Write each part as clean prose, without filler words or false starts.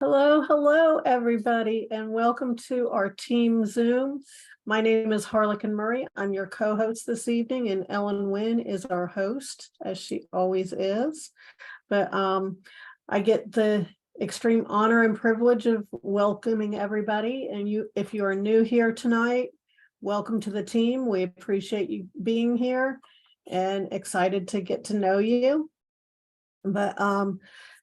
Hello, everybody, and welcome to our team Zoom. My name is Harlequin Murray. I'm your co-host this evening, and Ellen Winn is our host, as she always is. But I get the extreme honor and privilege of welcoming everybody. And if you are new here tonight, welcome to the team. We appreciate you being here and excited to get to know you. But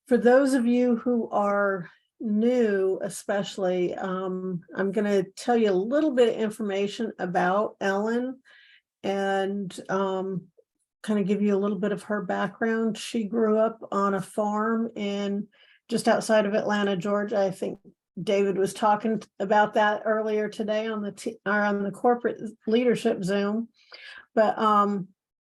for those of you who are new, especially, I'm going to tell you a little bit of information about Ellen and kind of give you a little bit of her background. She grew up on a farm in just outside of Atlanta, Georgia. I think David was talking about that earlier today on the corporate leadership Zoom. But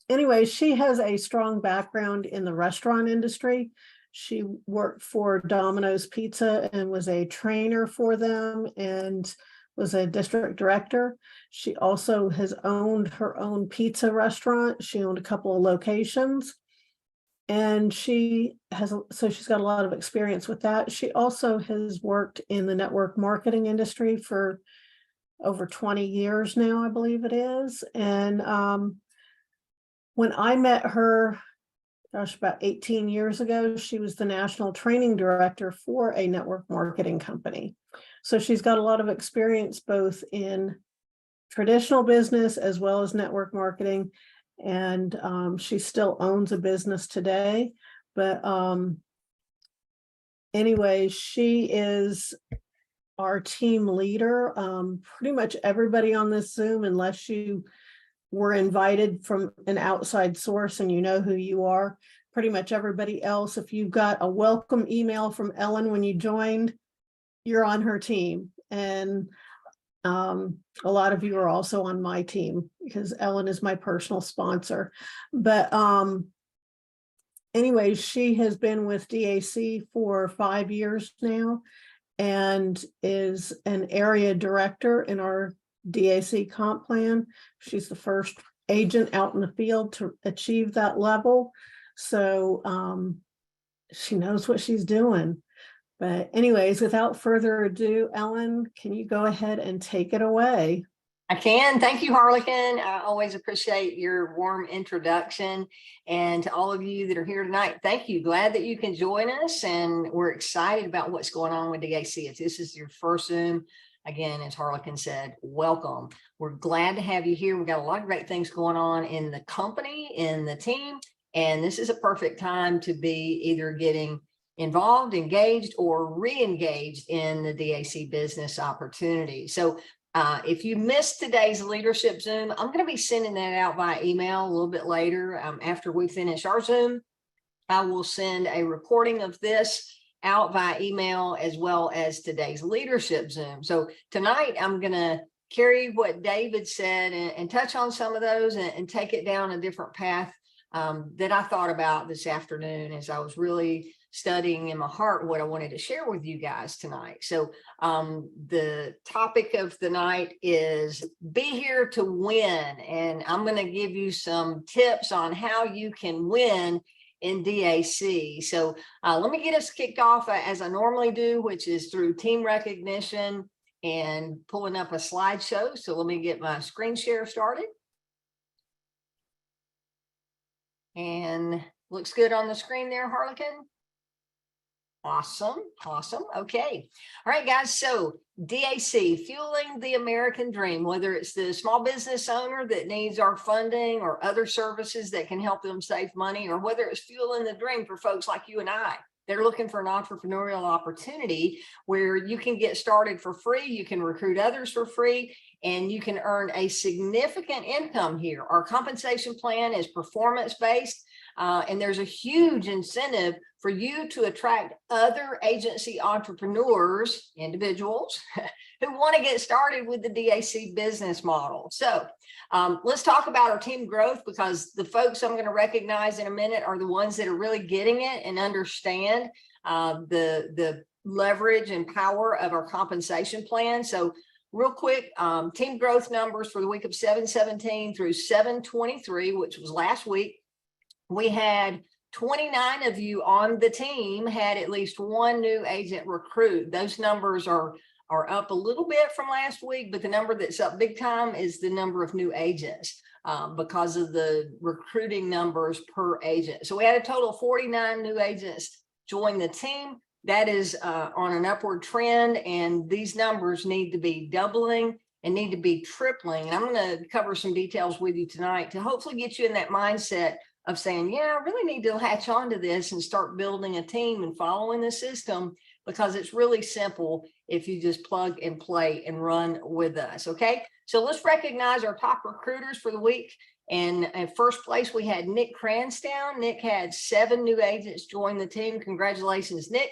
anyway, she has a strong background in the restaurant industry. She worked for Domino's Pizza and was a trainer for them and was a district director. She also has owned her own pizza restaurant. She owned a couple of locations, and she's got a lot of experience with that. She also has worked in the network marketing industry for over 20 years now, I believe it is. And when I met her, about 18 years ago, she was the national training director for a network marketing company. So she's got a lot of experience both in traditional business as well as network marketing. And she still owns a business today. But anyway, she is our team leader. Pretty much everybody on this Zoom, unless you were invited from an outside source and you know who you are, pretty much everybody else, if you got a welcome email from Ellen when you joined, you're on her team. And a lot of you are also on my team because Ellen is my personal sponsor. But anyway, she has been with DAC for 5 years now and is an area director in our DAC comp plan. She's the first agent out in the field to achieve that level. So she knows what she's doing. But anyways, without further ado, Ellen, can you go ahead and take it away? I can. Thank you, Harlequin. I always appreciate your warm introduction. And to all of you that are here tonight, thank you. Glad that you can join us. And we're excited about what's going on with DAC. If this is your first Zoom, again, as Harlequin said, welcome. We're glad to have you here. We've got a lot of great things going on in the company, in the team, and this is a perfect time to be either getting involved, engaged, or re-engaged in the DAC business opportunity. So if you missed today's leadership Zoom, I'm going to be sending that out by email a little bit later. After we finish our Zoom, I will send a recording of this out via email as well as today's leadership Zoom. So tonight I'm going to carry what David said and touch on some of those and take it down a different path that I thought about this afternoon as I was really studying in my heart what I wanted to share with you guys tonight. So the topic of the night is be here to win. And I'm going to give you some tips on how you can win in DAC. So let me get us kicked off as I normally do, which is through team recognition and pulling up a slideshow. So let me get my screen share started. And looks good on the screen there, Harlequin. Awesome. Okay. All right, guys. So DAC, fueling the American dream, whether it's the small business owner that needs our funding or other services that can help them save money, or whether it's fueling the dream for folks like you and I. They're looking for an entrepreneurial opportunity where you can get started for free, you can recruit others for free, and you can earn a significant income here. Our compensation plan is performance-based, and there's a huge incentive for you to attract other agency entrepreneurs, individuals, who want to get started with the DAC business model. So let's talk about our team growth, because the folks I'm going to recognize in a minute are the ones that are really getting it and understand the leverage and power of our compensation plan. So real quick, team growth numbers for the week of 7/17 through 7/23, which was last week. We had 29 of you on the team had at least one new agent recruit. Those numbers are up a little bit from last week, but the number that's up big time is the number of new agents because of the recruiting numbers per agent. So we had a total of 49 new agents join the team. That is on an upward trend, and these numbers need to be doubling and need to be tripling. And I'm going to cover some details with you tonight to hopefully get you in that mindset of saying, yeah, I really need to latch onto this and start building a team and following the system, because it's really simple if you just plug and play and run with us. Okay, so let's recognize our top recruiters for the week. And in first place, we had Nick Cranstown. Nick had 7 new agents join the team. Congratulations, Nick.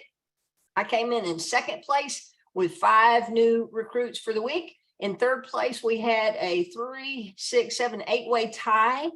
I came in second place with 5 new recruits for the week. In third place, we had a 3, 6, 7, 8-way tie,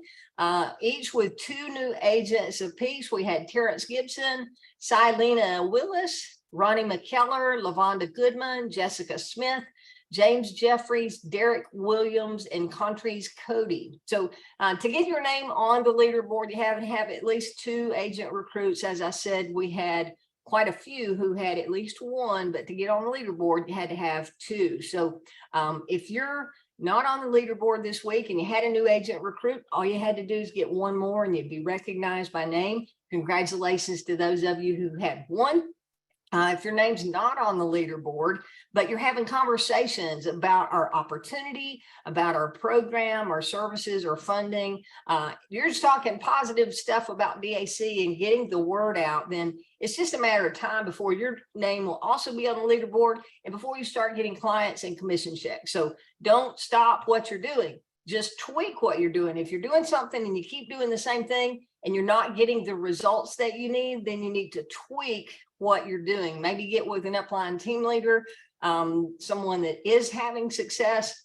each with 2 new agents apiece. We had Terrence Gibson, Silena Willis, Ronnie McKellar, Lavonda Goodman, Jessica Smith, James Jeffries, Derek Williams, and Country's Cody. So to get your name on the leaderboard, you have to have at least 2 agent recruits. As I said, we had quite a few who had at least 1, but to get on the leaderboard, you had to have 2. So if you're not on the leaderboard this week and you had a new agent recruit, all you had to do is get 1 more and you'd be recognized by name. Congratulations to those of you who had 1. If your name's not on the leaderboard, but you're having conversations about our opportunity, about our program, our services, or funding, you're just talking positive stuff about DAC and getting the word out, then it's just a matter of time before your name will also be on the leaderboard and before you start getting clients and commission checks. So don't stop what you're doing. Just tweak what you're doing. If you're doing something and you keep doing the same thing and you're not getting the results that you need, then you need to tweak what you're doing. Maybe get with an upline team leader, someone that is having success,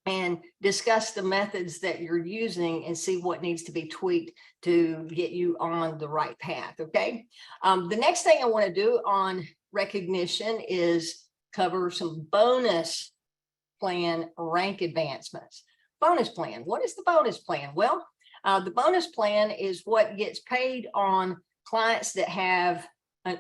and discuss the methods that you're using and see what needs to be tweaked to get you on the right path. Okay. The next thing I want to do on recognition is cover some bonus plan rank advancements. Bonus plan. What is the bonus plan? Well, the bonus plan is what gets paid on clients that have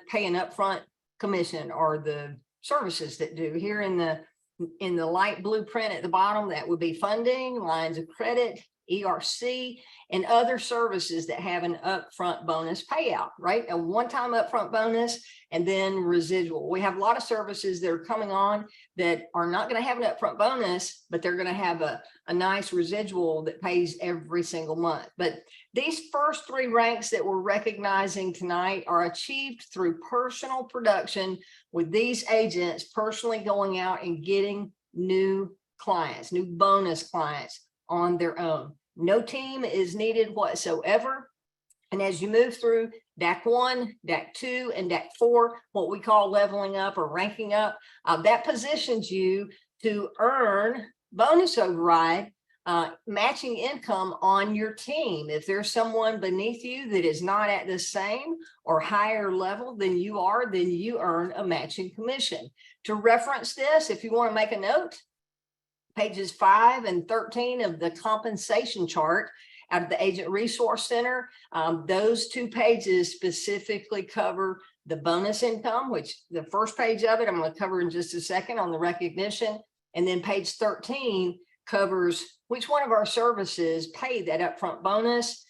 pay an upfront commission, or the services that do. Here in the light blue print at the bottom, that would be funding, lines of credit, ERC, and other services that have an upfront bonus payout, right? A one-time upfront bonus and then residual. We have a lot of services that are coming on that are not going to have an upfront bonus, but they're going to have a nice residual that pays every single month. But these first 3 ranks that we're recognizing tonight are achieved through personal production, with these agents personally going out and getting new clients, new bonus clients on their own. No team is needed whatsoever. And as you move through DAC 1, DAC 2, and DAC 4, what we call leveling up or ranking up, that positions you to earn bonus override, matching income on your team. If there's someone beneath you that is not at the same or higher level than you are, then you earn a matching commission. To reference this, if you want to make a note, pages 5 and 13 of the compensation chart out of the Agent Resource Center. Those 2 pages specifically cover the bonus income, which the first page of it I'm going to cover in just a second on the recognition. And then page 13 covers which one of our services pay that upfront bonus,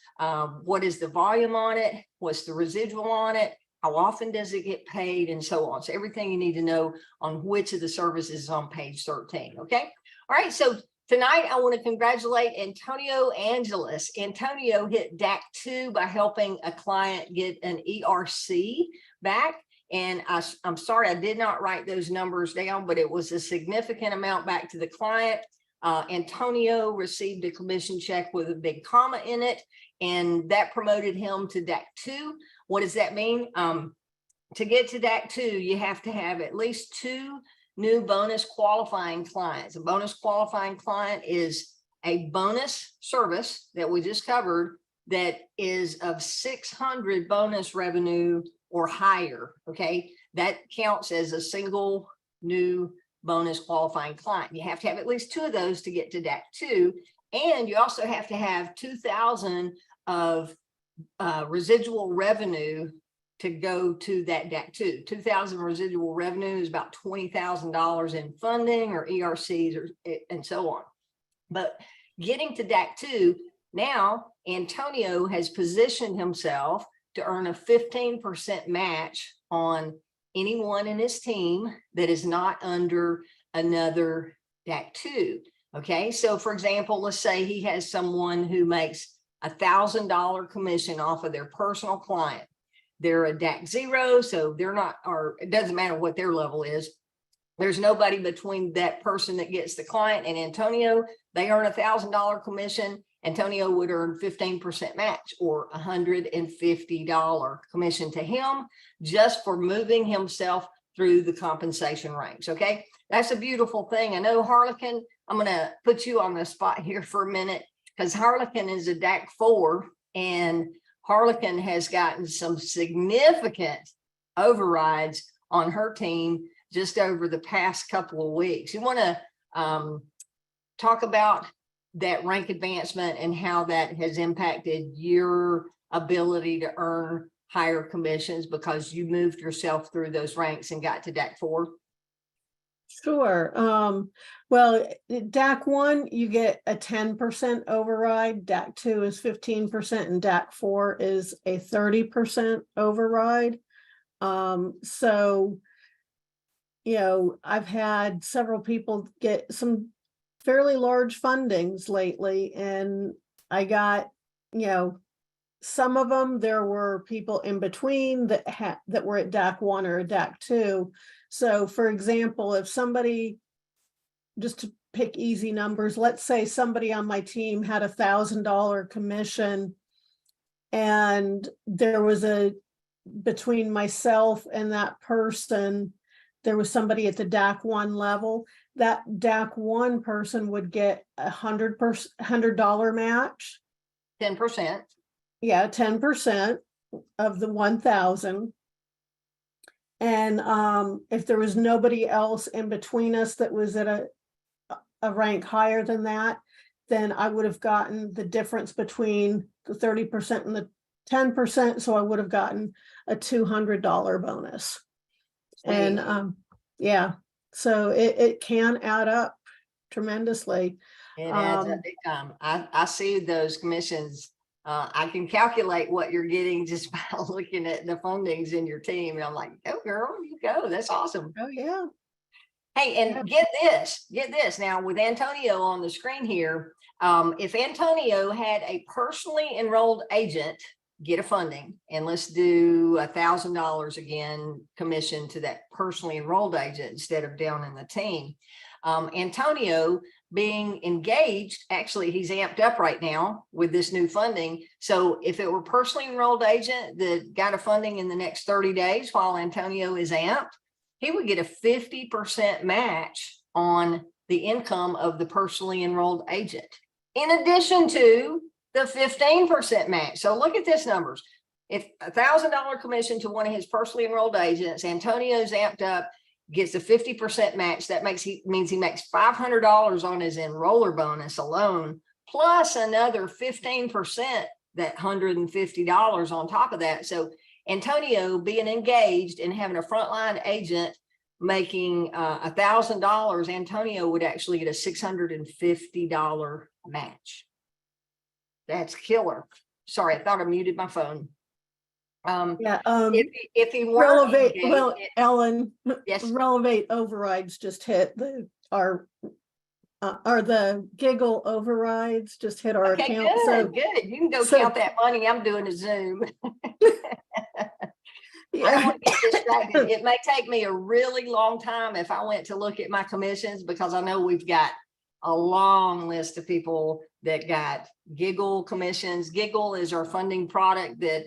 what is the volume on it, what's the residual on it, how often does it get paid, and so on. So everything you need to know on which of the services is on page 13. Okay. All right. So tonight I want to congratulate Antonio Angeles. Antonio hit DAC 2 by helping a client get an ERC back. And I'm sorry, I did not write those numbers down, but it was a significant amount back to the client. Antonio received a commission check with a big comma in it, and that promoted him to DAC 2. What does that mean? To get to DAC 2, you have to have at least 2 new bonus qualifying clients. A bonus qualifying client is a bonus service that we just covered that is of 600 bonus revenue or higher. Okay, that counts as a single new bonus qualifying client. You have to have at least 2 of those to get to DAC 2, and you also have to have 2,000 of residual revenue to go to that DAC 2. 2,000 residual revenue is about $20,000 in funding or ERCs and so on. But getting to DAC 2, now Antonio has positioned himself to earn a 15% match on anyone in his team that is not under another DAC 2. Okay, so for example, let's say he has someone who makes $1,000 commission off of their personal client. They're a DAC 0, so they're not, or it doesn't matter what their level is. There's nobody between that person that gets the client and Antonio. They earn $1,000 commission. Antonio would earn 15% match or $150 commission to him just for moving himself through the compensation ranks. Okay, that's a beautiful thing. I know, Harlequin, I'm going to put you on the spot here for a minute because Harlequin is a DAC 4 and Harlequin has gotten some significant overrides on her team just over the past couple of weeks. You want to talk about that rank advancement and how that has impacted your ability to earn higher commissions because you moved yourself through those ranks and got to DAC 4? Sure. Well, DAC 1, you get a 10% override. DAC 2 is 15%, and DAC 4 is a 30% override. So, you know, I've had several people get some fairly large fundings lately, and I got, you know, some of them, there were people in between that were at DAC 1 or DAC 2. So for example, if somebody, just to pick easy numbers, let's say somebody on my team had $1,000 commission and there was between myself and that person, there was somebody at the DAC 1 level, that DAC 1 person would get $100 match. 10%. Yeah, 10% of the 1,000. And if there was nobody else in between us that was at a rank higher than that, then I would have gotten the difference between the 30% and the 10%. So I would have gotten a $200 bonus. Sweet. And yeah, so it can add up tremendously. It adds up big time. I see those commissions. I can calculate what you're getting just by looking at the fundings in your team. And I'm like, go girl, you go. That's awesome. Oh yeah. Hey, and get this now with Antonio on the screen here. If Antonio had a personally enrolled agent get a funding, and let's do $1,000 again commission to that personally enrolled agent instead of down in the team. Antonio being engaged, actually he's amped up right now with this new funding. So if it were personally enrolled agent that got a funding in the next 30 days while Antonio is amped, he would get a 50% match on the income of the personally enrolled agent, in addition to the 15% match. So look at this numbers. If $1,000 commission to one of his personally enrolled agents, Antonio's amped up, gets a 50% match. That means he makes $500 on his enroller bonus alone, plus another 15%, that $150 on top of that. So Antonio being engaged and having a frontline agent making $1,000, Antonio would actually get a $650 match. That's killer. Sorry, I thought I muted my phone. Yeah. If he weren't engaged, well, Ellen, yes, Relevate overrides just hit our the giggle overrides just hit our okay, account. good, So good. You can go count that money. I'm doing a Zoom. I don't want to get distracted. It may take me a really long time if I went to look at my commissions, because I know we've got a long list of people that got Giggle commissions. Giggle is our funding product that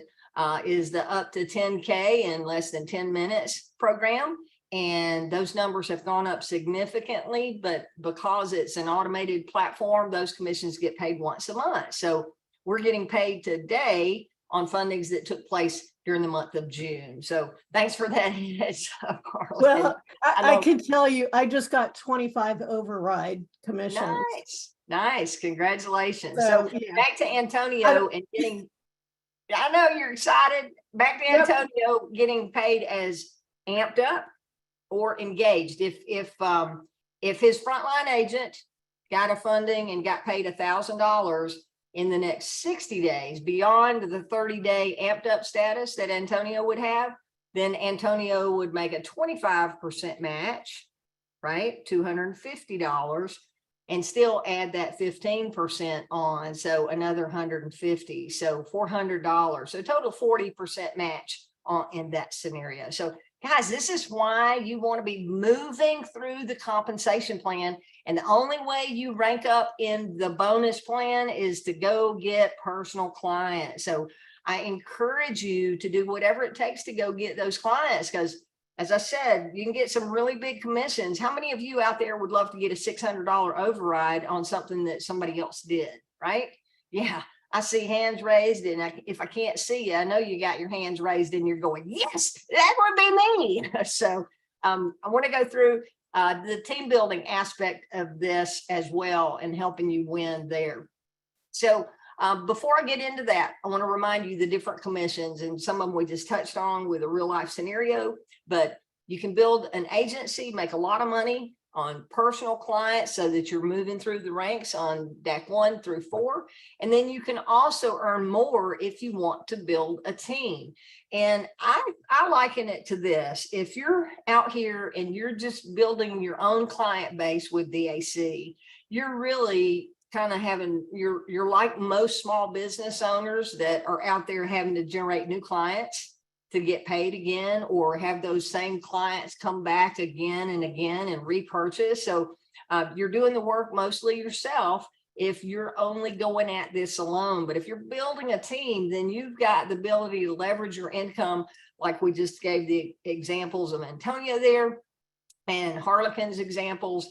is the up to 10K in less than 10 minutes program. And those numbers have gone up significantly, but because it's an automated platform, those commissions get paid once a month. So we're getting paid today on fundings that took place during the month of June. So thanks for that. Well, I can tell you, I just got 25 override commissions. Nice. Congratulations. So yeah. Back to Antonio and getting I know you're excited. Back to Yep. Antonio getting paid as amped up or engaged. If his frontline agent got a funding and got paid $1,000 in the next 60 days beyond the 30-day amped up status that Antonio would have, then Antonio would make a 25% match, right? $250, and still add that 15% on. So another 150, so $400. So total 40% match on in that scenario. So guys, this is why you want to be moving through the compensation plan. And the only way you rank up in the bonus plan is to go get personal clients. So I encourage you to do whatever it takes to go get those clients, because as I said, you can get some really big commissions. How many of you out there would love to get a $600 override on something that somebody else did, right? Yeah, I see hands raised, and if I can't see you, I know you got your hands raised and you're going, yes, that would be me. So I want to go through the team building aspect of this as well and helping you win there. So before I get into that, I want to remind you the different commissions, and some of them we just touched on with a real life scenario, but you can build an agency, make a lot of money on personal clients so that you're moving through the ranks on DAC 1 through 4. And then you can also earn more if you want to build a team. And I liken it to this. If you're out here and you're just building your own client base with DAC, you're really kind of having, you're like most small business owners that are out there having to generate new clients to get paid again, or have those same clients come back again and again and repurchase. So you're doing the work mostly yourself if you're only going at this alone. But if you're building a team, then you've got the ability to leverage your income, like we just gave the examples of Antonio there and Harlequin's examples,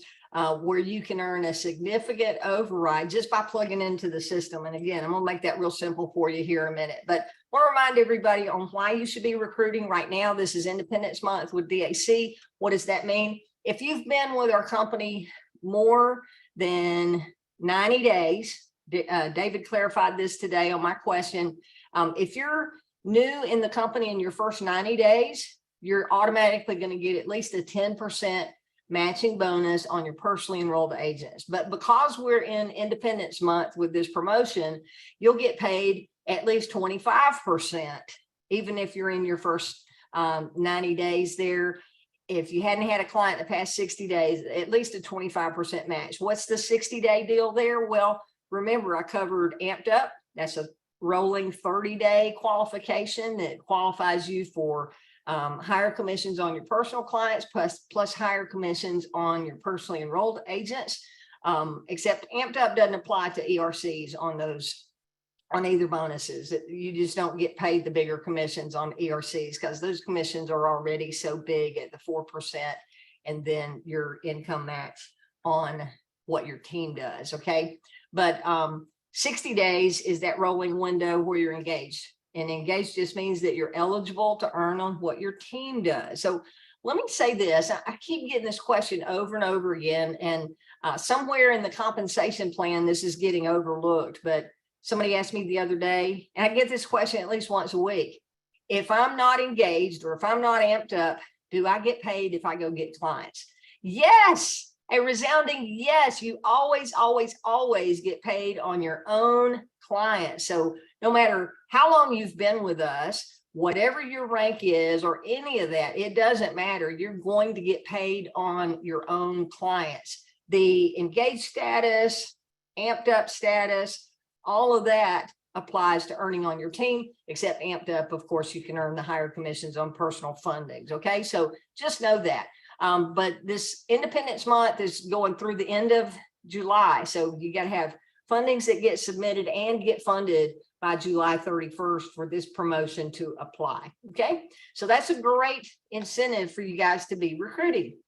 where you can earn a significant override just by plugging into the system. And again, I'm going to make that real simple for you here in a minute, but I want to remind everybody on why you should be recruiting right now. This is Independence Month with DAC. What does that mean? If you've been with our company more than 90 days, David clarified this today on my question. If you're new in the company in your first 90 days, you're automatically going to get at least a 10% matching bonus on your personally enrolled agents. But because we're in Independence Month with this promotion, you'll get paid at least 25%, even if you're in your first 90 days there. If you hadn't had a client in the past 60 days, at least a 25% match. What's the 60-day deal there? Well, remember, I covered amped up. That's a rolling 30-day qualification that qualifies you for higher commissions on your personal clients, plus higher commissions on your personally enrolled agents, except amped up doesn't apply to ERCs on those, on either bonuses. You just don't get paid the bigger commissions on ERCs because those commissions are already so big at the 4%, and then your income match on what your team does. Okay, but 60 days is that rolling window where you're engaged. And engaged just means that you're eligible to earn on what your team does. So let me say this. I keep getting this question over and over again, and somewhere in the compensation plan, this is getting overlooked. But somebody asked me the other day, and I get this question at least once a week. If I'm not engaged or if I'm not amped up, do I get paid if I go get clients? Yes. A resounding yes. You always, always, always get paid on your own clients. So no matter how long you've been with us, whatever your rank is or any of that, it doesn't matter. You're going to get paid on your own clients. The engaged status, amped up status, all of that applies to earning on your team, except amped up, of course, you can earn the higher commissions on personal fundings. Okay, so just know that. But this Independence Month is going through the end of July. So you got to have fundings that get submitted and get funded by July 31st for this promotion to apply. Okay, so that's a great incentive for you guys to be recruiting.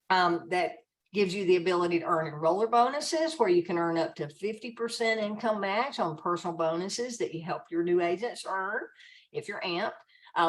That gives you the ability to earn enroller bonuses, where you can earn up to 50% income match on personal bonuses that you help your new agents earn if you're amped.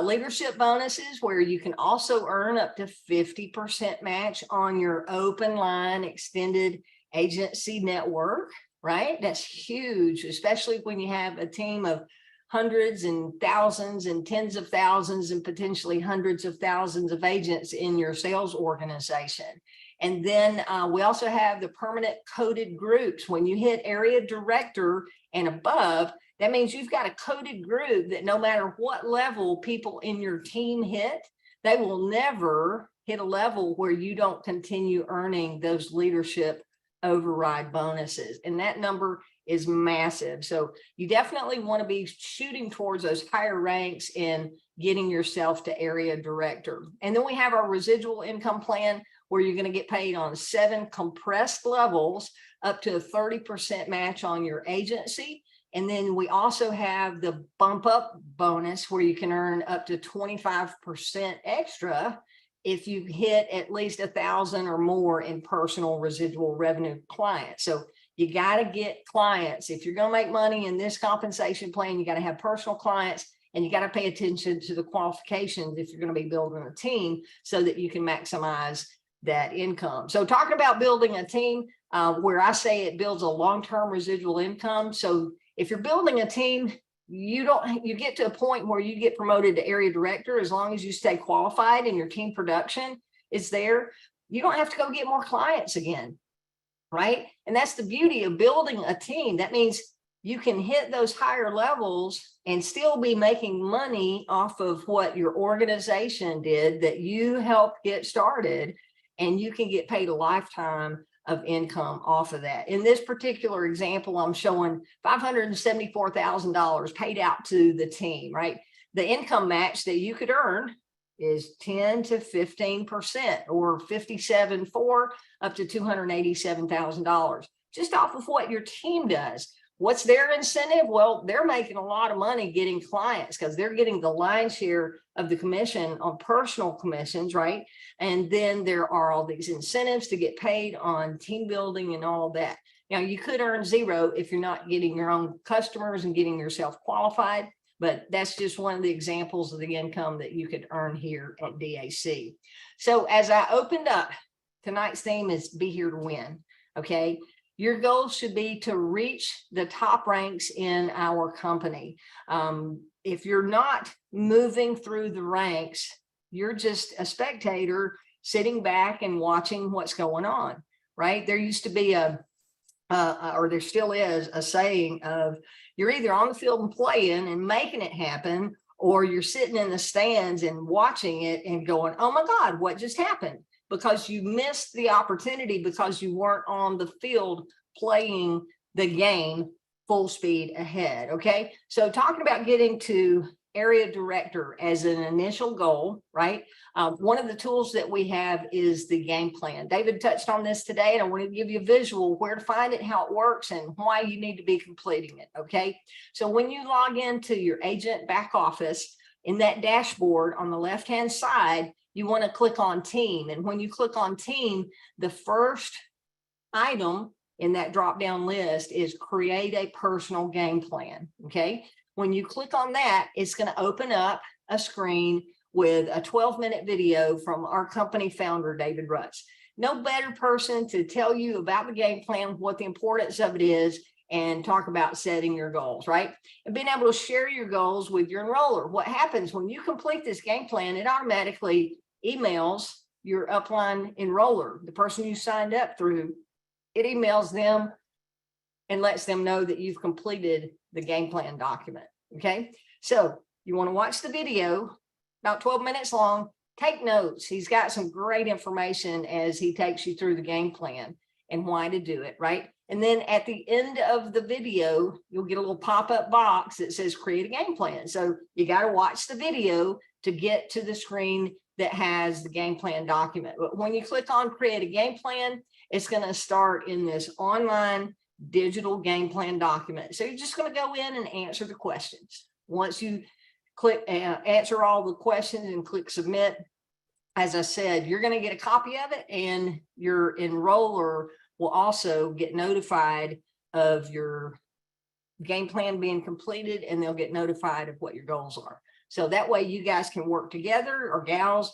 Leadership bonuses, where you can also earn up to 50% match on your open line extended agency network, right? That's huge, especially when you have a team of hundreds and thousands and tens of thousands and potentially hundreds of thousands of agents in your sales organization. And then we also have the permanent coded groups. When you hit area director and above, that means you've got a coded group that no matter what level people in your team hit, they will never hit a level where you don't continue earning those leadership override bonuses. And that number is massive. So you definitely want to be shooting towards those higher ranks and getting yourself to area director. And then we have our residual income plan, where you're going to get paid on 7 compressed levels up to a 30% match on your agency. And then we also have the bump up bonus, where you can earn up to 25% extra if you hit at least 1,000 or more in personal residual revenue clients. So you got to get clients. If you're going to make money in this compensation plan, you got to have personal clients, and you got to pay attention to the qualifications if you're going to be building a team so that you can maximize that income. So talking about building a team, where I say it builds a long-term residual income. So if you're building a team, you get to a point where you get promoted to area director. As long as you stay qualified and your team production is there, you don't have to go get more clients again, right? And that's the beauty of building a team. That means you can hit those higher levels and still be making money off of what your organization did that you helped get started, and you can get paid a lifetime of income off of that. In this particular example, I'm showing $574,000 paid out to the team, right? The income match that you could earn is 10 to 15%, or 57.4 up to $287,000, just off of what your team does. What's their incentive? Well, they're making a lot of money getting clients because they're getting the lion's share of the commission on personal commissions, right? And then there are all these incentives to get paid on team building and all of that. Now, you could earn 0 if you're not getting your own customers and getting yourself qualified, but that's just one of the examples of the income that you could earn here at DAC. So as I opened up, tonight's theme is be here to win, okay? Your goal should be to reach the top ranks in our company. If you're not moving through the ranks, you're just a spectator sitting back and watching what's going on, right? There used to be or there still is a saying of, you're either on the field and playing and making it happen, or you're sitting in the stands and watching it and going, oh my God, what just happened? Because you missed the opportunity because you weren't on the field playing the game full speed ahead. Okay. So talking about getting to area director as an initial goal, right? One of the tools that we have is the game plan. David touched on this today, and I want to give you a visual where to find it, how it works, and why you need to be completing it. Okay. So when you log into your agent back office, in that dashboard on the left-hand side, you want to click on team. And when you click on team, the first item in that drop-down list is create a personal game plan. Okay. When you click on that, it's going to open up a screen with a 12-minute video from our company founder, David Rutz. No better person to tell you about the game plan, what the importance of it is, and talk about setting your goals, right? And being able to share your goals with your enroller. What happens when you complete this game plan, it automatically emails your upline enroller, the person you signed up through. It emails them and lets them know that you've completed the game plan document. Okay. So you want to watch the video, about 12 minutes long, take notes. He's got some great information as he takes you through the game plan and why to do it. Right. And then at the end of the video, you'll get a little pop-up box that says create a game plan. So you got to watch the video to get to the screen that has the game plan document. But when you click on create a game plan, it's going to start in this online digital game plan document. So you're just going to go in and answer the questions. Once you click answer all the questions and click submit, as I said, you're going to get a copy of it, and your enroller will also get notified of your game plan being completed, and they'll get notified of what your goals are. So that way you guys can work together, or gals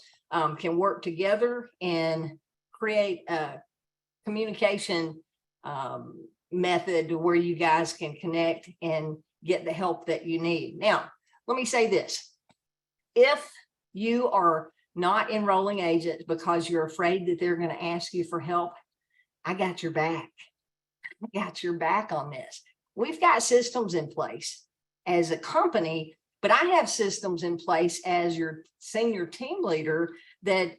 can work together and create a communication method where you guys can connect and get the help that you need. Now, let me say this. If you are not enrolling agents because you're afraid that they're going to ask you for help, I got your back. I got your back on this. We've got systems in place as a company, but I have systems in place as your senior team leader that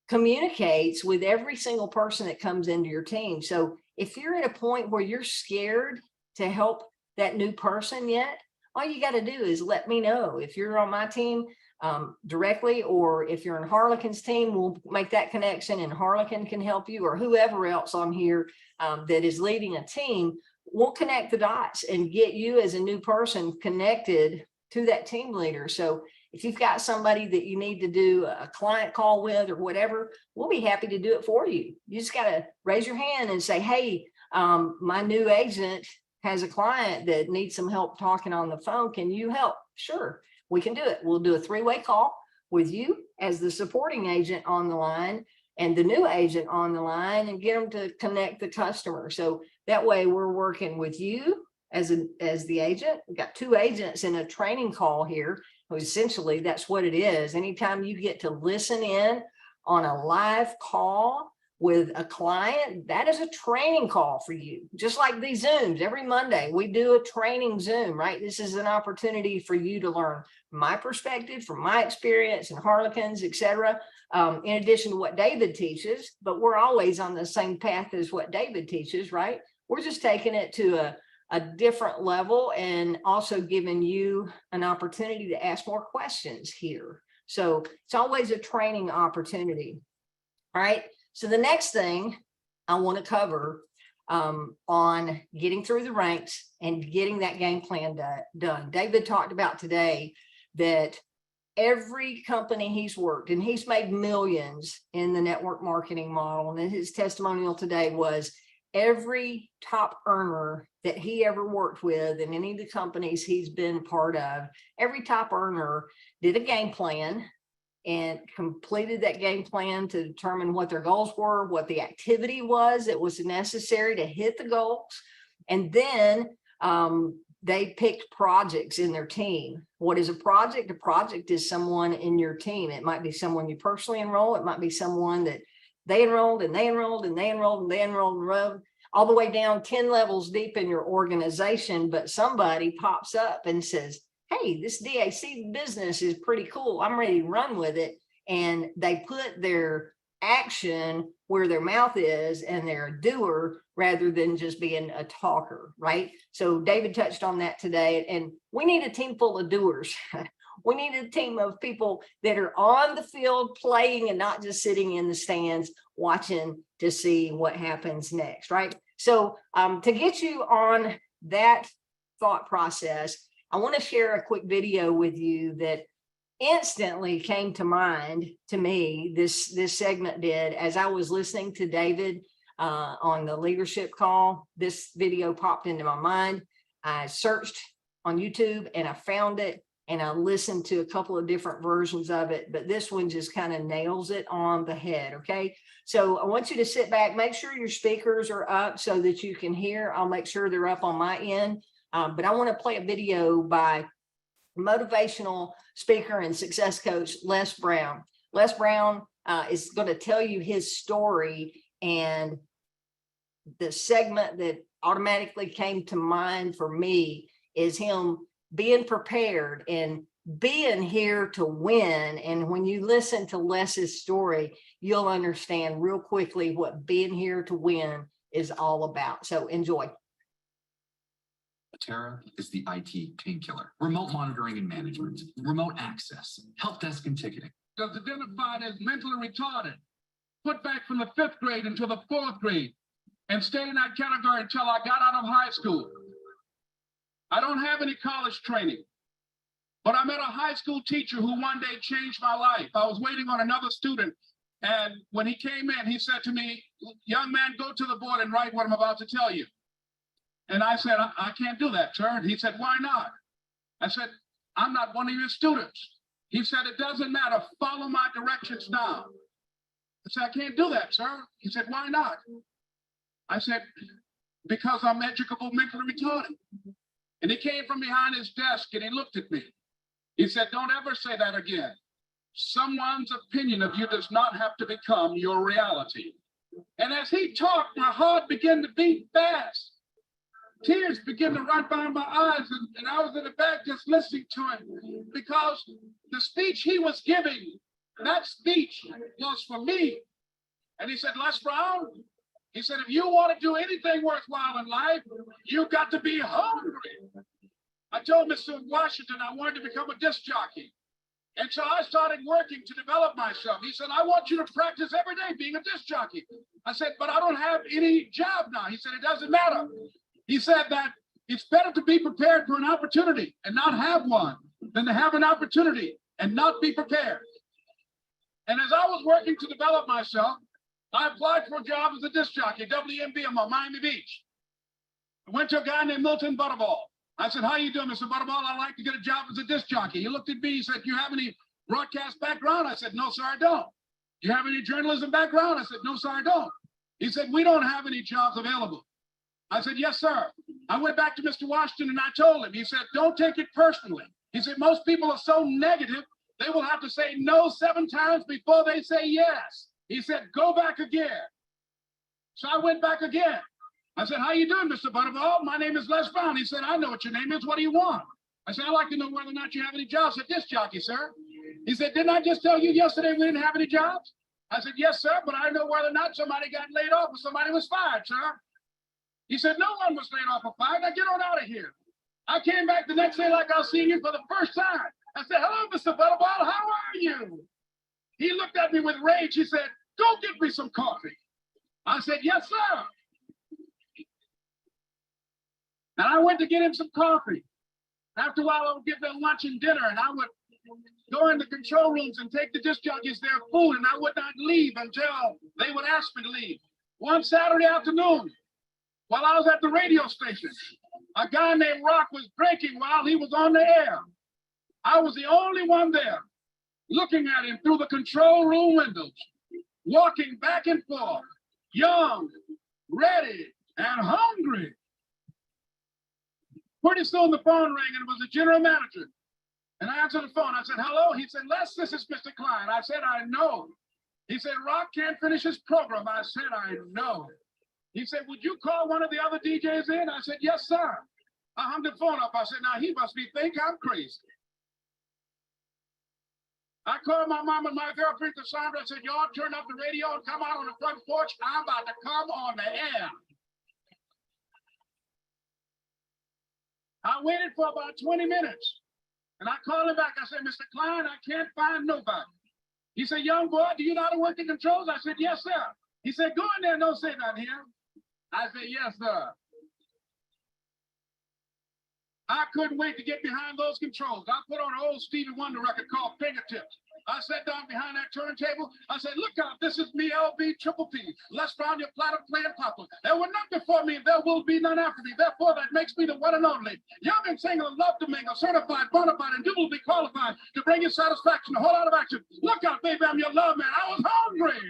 communicates with every single person that comes into your team. So if you're at a point where you're scared to help that new person yet, all you got to do is let me know. If you're on my team directly, or if you're in Harlequin's team, we'll make that connection and Harlequin can help you, or whoever else on here that is leading a team. We'll connect the dots and get you as a new person connected to that team leader. So if you've got somebody that you need to do a client call with or whatever, we'll be happy to do it for you. You just got to raise your hand and say, hey, my new agent has a client that needs some help talking on the phone. Can you help? Sure, we can do it. We'll do a three-way call with you as the supporting agent on the line and the new agent on the line, and get them to connect the customer. So that way we're working with you as the agent. We've got two agents in a training call here. Essentially, that's what it is. Anytime you get to listen in on a live call with a client, that is a training call for you. Just like these Zooms, every Monday, we do a training Zoom, right? This is an opportunity for you to learn my perspective, from my experience and Harlequin's, et cetera, in addition to what David teaches. But we're always on the same path as what David teaches, right? We're just taking it to a different level and also giving you an opportunity to ask more questions here. So it's always a training opportunity. All right. So the next thing I want to cover on getting through the ranks and getting that game plan done. David talked about today that every company he's worked, and he's made millions in the network marketing model. And his testimonial today was every top earner that he ever worked with in any of the companies he's been part of, every top earner did a game plan and completed that game plan to determine what their goals were, what the activity was that was necessary to hit the goals. And then they picked projects in their team. What is a project? A project is someone in your team. It might be someone you personally enroll. It might be someone that they enrolled and they enrolled and they enrolled and they enrolled and enrolled all the way down 10 levels deep in your organization. But somebody pops up and says, hey, this DAC business is pretty cool. I'm ready to run with it. And they put their action where their mouth is, and they're a doer rather than just being a talker, right? So David touched on that today. And we need a team full of doers. We need a team of people that are on the field playing and not just sitting in the stands watching to see what happens next, right? So to get you on that thought process, I want to share a quick video with you that instantly came to mind to me. This segment did as I was listening to David on the leadership call. This video popped into my mind. I searched on YouTube and I found it, and I listened to a couple of different versions of it, but this one just kind of nails it on the head. Okay. So I want you to sit back, make sure your speakers are up so that you can hear. I'll make sure they're up on my end. But I want to play a video by motivational speaker and success coach, Les Brown. Les Brown is going to tell you his story, and the segment that automatically came to mind for me is him being prepared and being here to win. And when you listen to Les's story, you'll understand real quickly what being here to win is all about. So enjoy. Terra is the IT painkiller. Remote monitoring and management, remote access, help desk and ticketing. Was identified as mentally retarded, put back from the 5th grade into the 4th grade, and stayed in that category until I got out of high school. I don't have any college training, but I met a high school teacher who one day changed my life. I was waiting on another student, and when he came in, he said to me, young man, go to the board and write what I'm about to tell you. And I said, I can't do that, sir. And he said, why not? I said, I'm not one of your students. He said, it doesn't matter. Follow my directions now. I said, I can't do that, sir. He said, why not? I said, because I'm educable mentally retarded. And he came from behind his desk and he looked at me. He said, don't ever say that again. Someone's opinion of you does not have to become your reality. And as he talked, my heart began to beat fast. Tears began to run by my eyes, and I was in the back just listening to him, because the speech he was giving, that speech was for me. And he said, Les Brown, he said, if you want to do anything worthwhile in life, you've got to be hungry. I told Mr. Washington I wanted to become a disc jockey. And so I started working to develop myself. He said, I want you to practice every day being a disc jockey. I said, but I don't have any job now. He said, it doesn't matter. He said that it's better to be prepared for an opportunity and not have one than to have an opportunity and not be prepared. And as I was working to develop myself, I applied for a job as a disc jockey, WMBM on Miami Beach. I went to a guy named Milton Butterball. I said, how you doing, Mr. Butterball? I'd like to get a job as a disc jockey. He looked at me, he said, you have any broadcast background? I said, no, sir, I don't. Do you have any journalism background? I said, no, sir, I don't. He said, we don't have any jobs available. I said, yes, sir. I went back to Mr. Washington and I told him, he said, don't take it personally. He said, most people are so negative, they will have to say no 7 times before they say yes. He said, go back again. So I went back again. I said, how you doing, Mr. Butterball? My name is Les Brown. He said, I know what your name is. What do you want? I said, I'd like to know whether or not you have any jobs at disc jockey, sir. He said, didn't I just tell you yesterday we didn't have any jobs? I said, yes, sir, but I know whether or not somebody got laid off or somebody was fired, sir. He said, no one was laid off or fired. Now get on out of here. I came back the next day like I was seeing you for the first time. I said, hello, Mr. Butterball, how are you? He looked at me with rage. He said, go get me some coffee. I said, yes, sir. And I went to get him some coffee. After a while, I would get their lunch and dinner, and I would go in the control rooms and take the disc jockeys their food, and I would not leave until they would ask me to leave. One Saturday afternoon, while I was at the radio station, a guy named Rock was drinking while he was on the air. I was the only one there, looking at him through the control room windows, walking back and forth, young, ready, and hungry. Pretty soon the phone rang and it was the general manager. And I answered the phone. I said, hello. He said, Les, this is Mr. Klein. I said, I know. He said, Rock can't finish his program. I said, I know. He said, would you call one of the other DJs in? I said, yes, sir. I hung the phone up. I said, now he must think I'm crazy. I called my mom and my girlfriend, Cassandra. I said, y'all turn up the radio and come out on the front porch. I'm about to come on the air. I waited for about 20 minutes. And I called him back. I said, Mr. Klein, I can't find nobody. He said, young boy, do you know how to work the controls? I said, yes, sir. He said, go in there and don't say nothing here. I said, yes, sir. I couldn't wait to get behind those controls. I put on an old Stevie Wonder record called Fingertips. I sat down behind that turntable. I said, look out, this is me, LB Triple P. Les Brown, your platter playing papa. There were none before me, and there will be none after me. Therefore, that makes me the one and only. Young and single, love to mingle, certified, bona fide, and duly qualified to bring you satisfaction, a whole lot of action. Look out, baby, I'm your love man. I was hungry.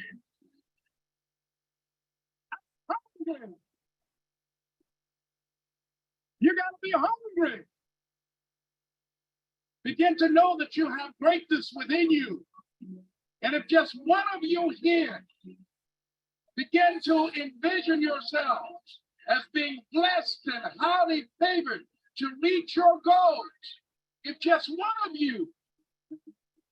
You got to be hungry. Begin to know that you have greatness within you. And if just one of you here begin to envision yourselves as being blessed and highly favored to reach your goals, if just one of you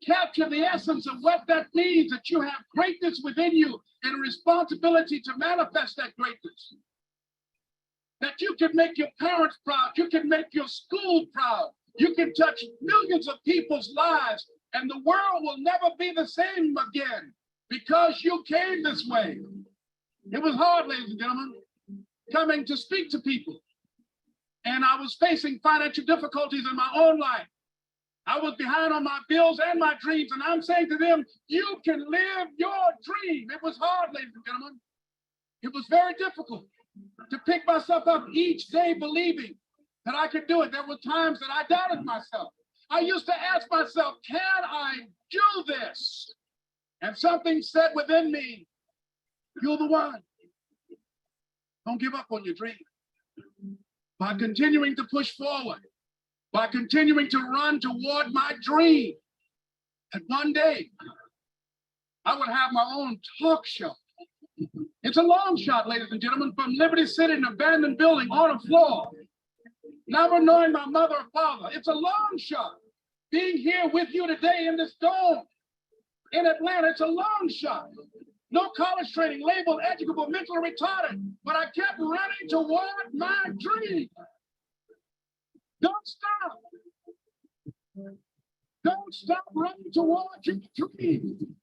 capture the essence of what that means, that you have greatness within you and a responsibility to manifest that greatness, that you can make your parents proud, you can make your school proud, you can touch millions of people's lives, and the world will never be the same again because you came this way. It was hard, ladies and gentlemen, coming to speak to people. And I was facing financial difficulties in my own life. I was behind on my bills and my dreams, and I'm saying to them, you can live your dream. It was hard, ladies and gentlemen. It was very difficult to pick myself up each day believing that I could do it. There were times that I doubted myself. I used to ask myself, can I do this? And something said within me, you're the one. Don't give up on your dream. by continuing to push forward, by continuing to run toward my dream. And one day, I would have my own talk show. It's a long shot, ladies and gentlemen, from Liberty City, an abandoned building on a floor. Never knowing my mother or father. It's a long shot. Being here with you today in this dome in Atlanta, it's a long shot. No college training, labeled educable, mentally retarded, but I kept running toward my dream. Don't stop. Don't stop running toward your dream.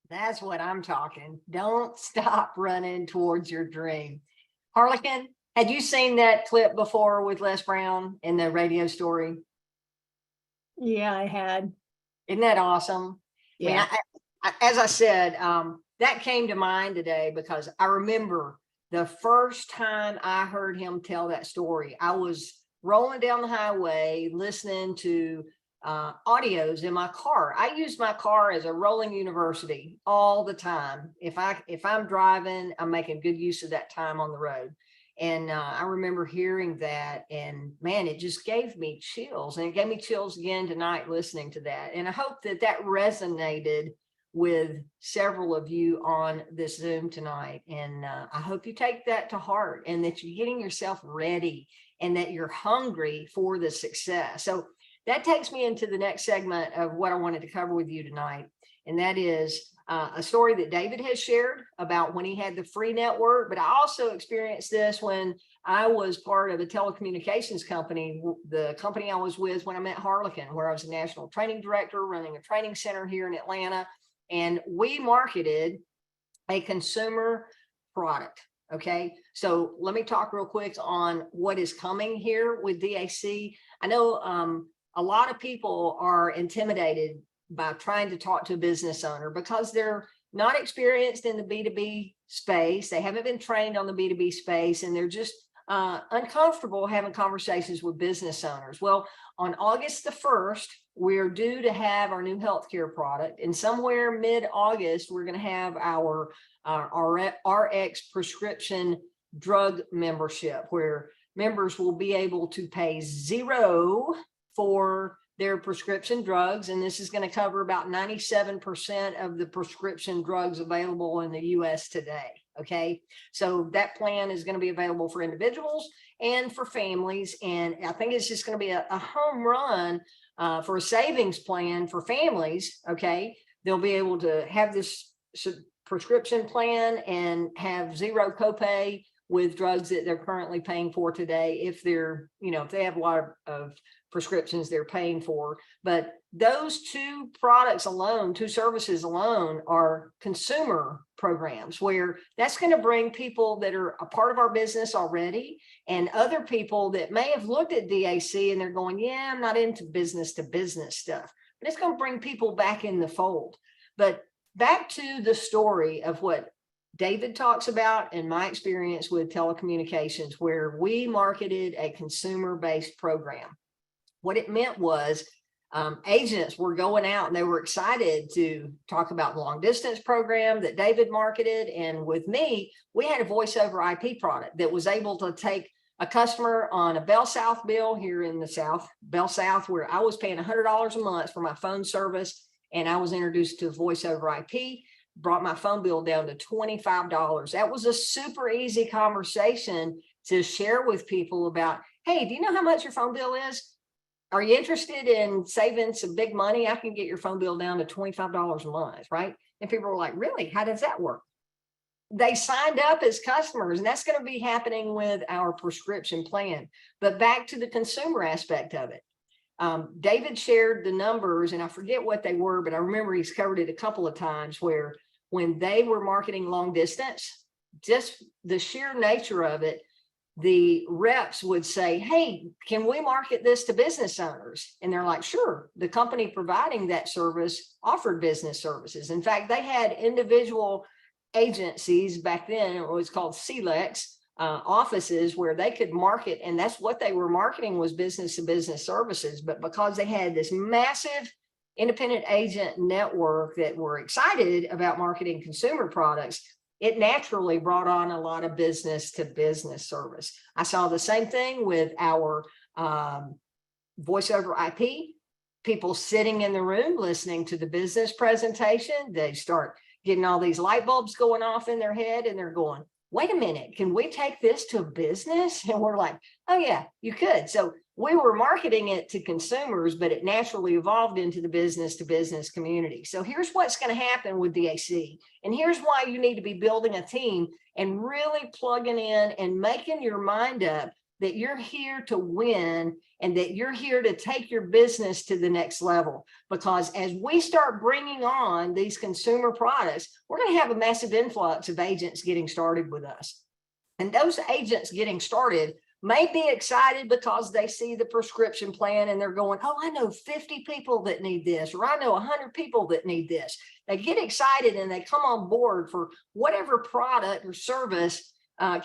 That's what I'm talking. Don't stop running towards your dream. Harlequin, had you seen that clip before with Les Brown in the radio story? Yeah, I had. Isn't that awesome? Yeah. As I said, that came to mind today because I remember the first time I heard him tell that story. I was rolling down the highway listening to audios in my car. I use my car as a rolling university all the time. If I'm driving, I'm making good use of that time on the road. And I remember hearing that, and man, it just gave me chills, and it gave me chills again tonight listening to that. And I hope that that resonated with several of you on this Zoom tonight. And I hope you take that to heart, and that you're getting yourself ready, and that you're hungry for the success. So that takes me into the next segment of what I wanted to cover with you tonight. And that is a story that David has shared about when he had the free network. But I also experienced this when I was part of a telecommunications company, the company I was with when I met Harlequin, where I was a national training director running a training center here in Atlanta. And we marketed a consumer product. Okay, so let me talk real quick on what is coming here with DAC. I know a lot of people are intimidated by trying to talk to a business owner because they're not experienced in the B2B space. They haven't been trained on the B2B space, and they're just uncomfortable having conversations with business owners. Well, on August the 1st, we're due to have our new healthcare product, and somewhere mid-August, we're going to have our RX prescription drug membership, where members will be able to pay $0 for their prescription drugs. And this is going to cover about 97% of the prescription drugs available in the US today. Okay, so that plan is going to be available for individuals and for families. And I think it's just going to be a home run for a savings plan for families. Okay, they'll be able to have this prescription plan and have $0 copay with drugs that they're currently paying for today, if they're, if they have a lot of prescriptions they're paying for. But those two products alone, two services alone, are consumer programs, where that's going to bring people that are a part of our business already, and other people that may have looked at DAC and they're going, yeah, I'm not into business to business stuff. But it's going to bring people back in the fold. But back to the story of what David talks about and my experience with telecommunications, where we marketed a consumer-based program. What it meant was agents were going out and they were excited to talk about the long distance program that David marketed. And with me, we had a voice over IP product that was able to take a customer on a Bell South bill here in the South, Bell South, where I was paying $100 a month for my phone service. And I was introduced to voice over IP, brought my phone bill down to $25. That was a super easy conversation to share with people about, hey, do you know how much your phone bill is? Are you interested in saving some big money? I can get your phone bill down to $25 a month, right? And people were like, really? How does that work? They signed up as customers, and that's going to be happening with our prescription plan. But back to the consumer aspect of it. David shared the numbers, and I forget what they were, but I remember he's covered it a couple of times, where when they were marketing long distance, just the sheer nature of it, the reps would say, hey, can we market this to business owners? And they're like, sure. The company providing that service offered business services. In fact, they had individual agencies back then, it was called CLEX, offices where they could market, and that's what they were marketing, was business to business services. But because they had this massive independent agent network that were excited about marketing consumer products, it naturally brought on a lot of business to business service. I saw the same thing with our voice over IP, people sitting in the room listening to the business presentation. They start getting all these light bulbs going off in their head, and they're going, wait a minute, can we take this to business? And we're like, oh yeah, you could. So we were marketing it to consumers, but it naturally evolved into the business to business community. So here's what's going to happen with DAC. And here's why you need to be building a team and really plugging in and making your mind up that you're here to win and that you're here to take your business to the next level. Because as we start bringing on these consumer products, we're going to have a massive influx of agents getting started with us. And those agents getting started may be excited because they see the prescription plan and they're going, oh, I know 50 people that need this, or I know 100 people that need this. They get excited and they come on board for whatever product or service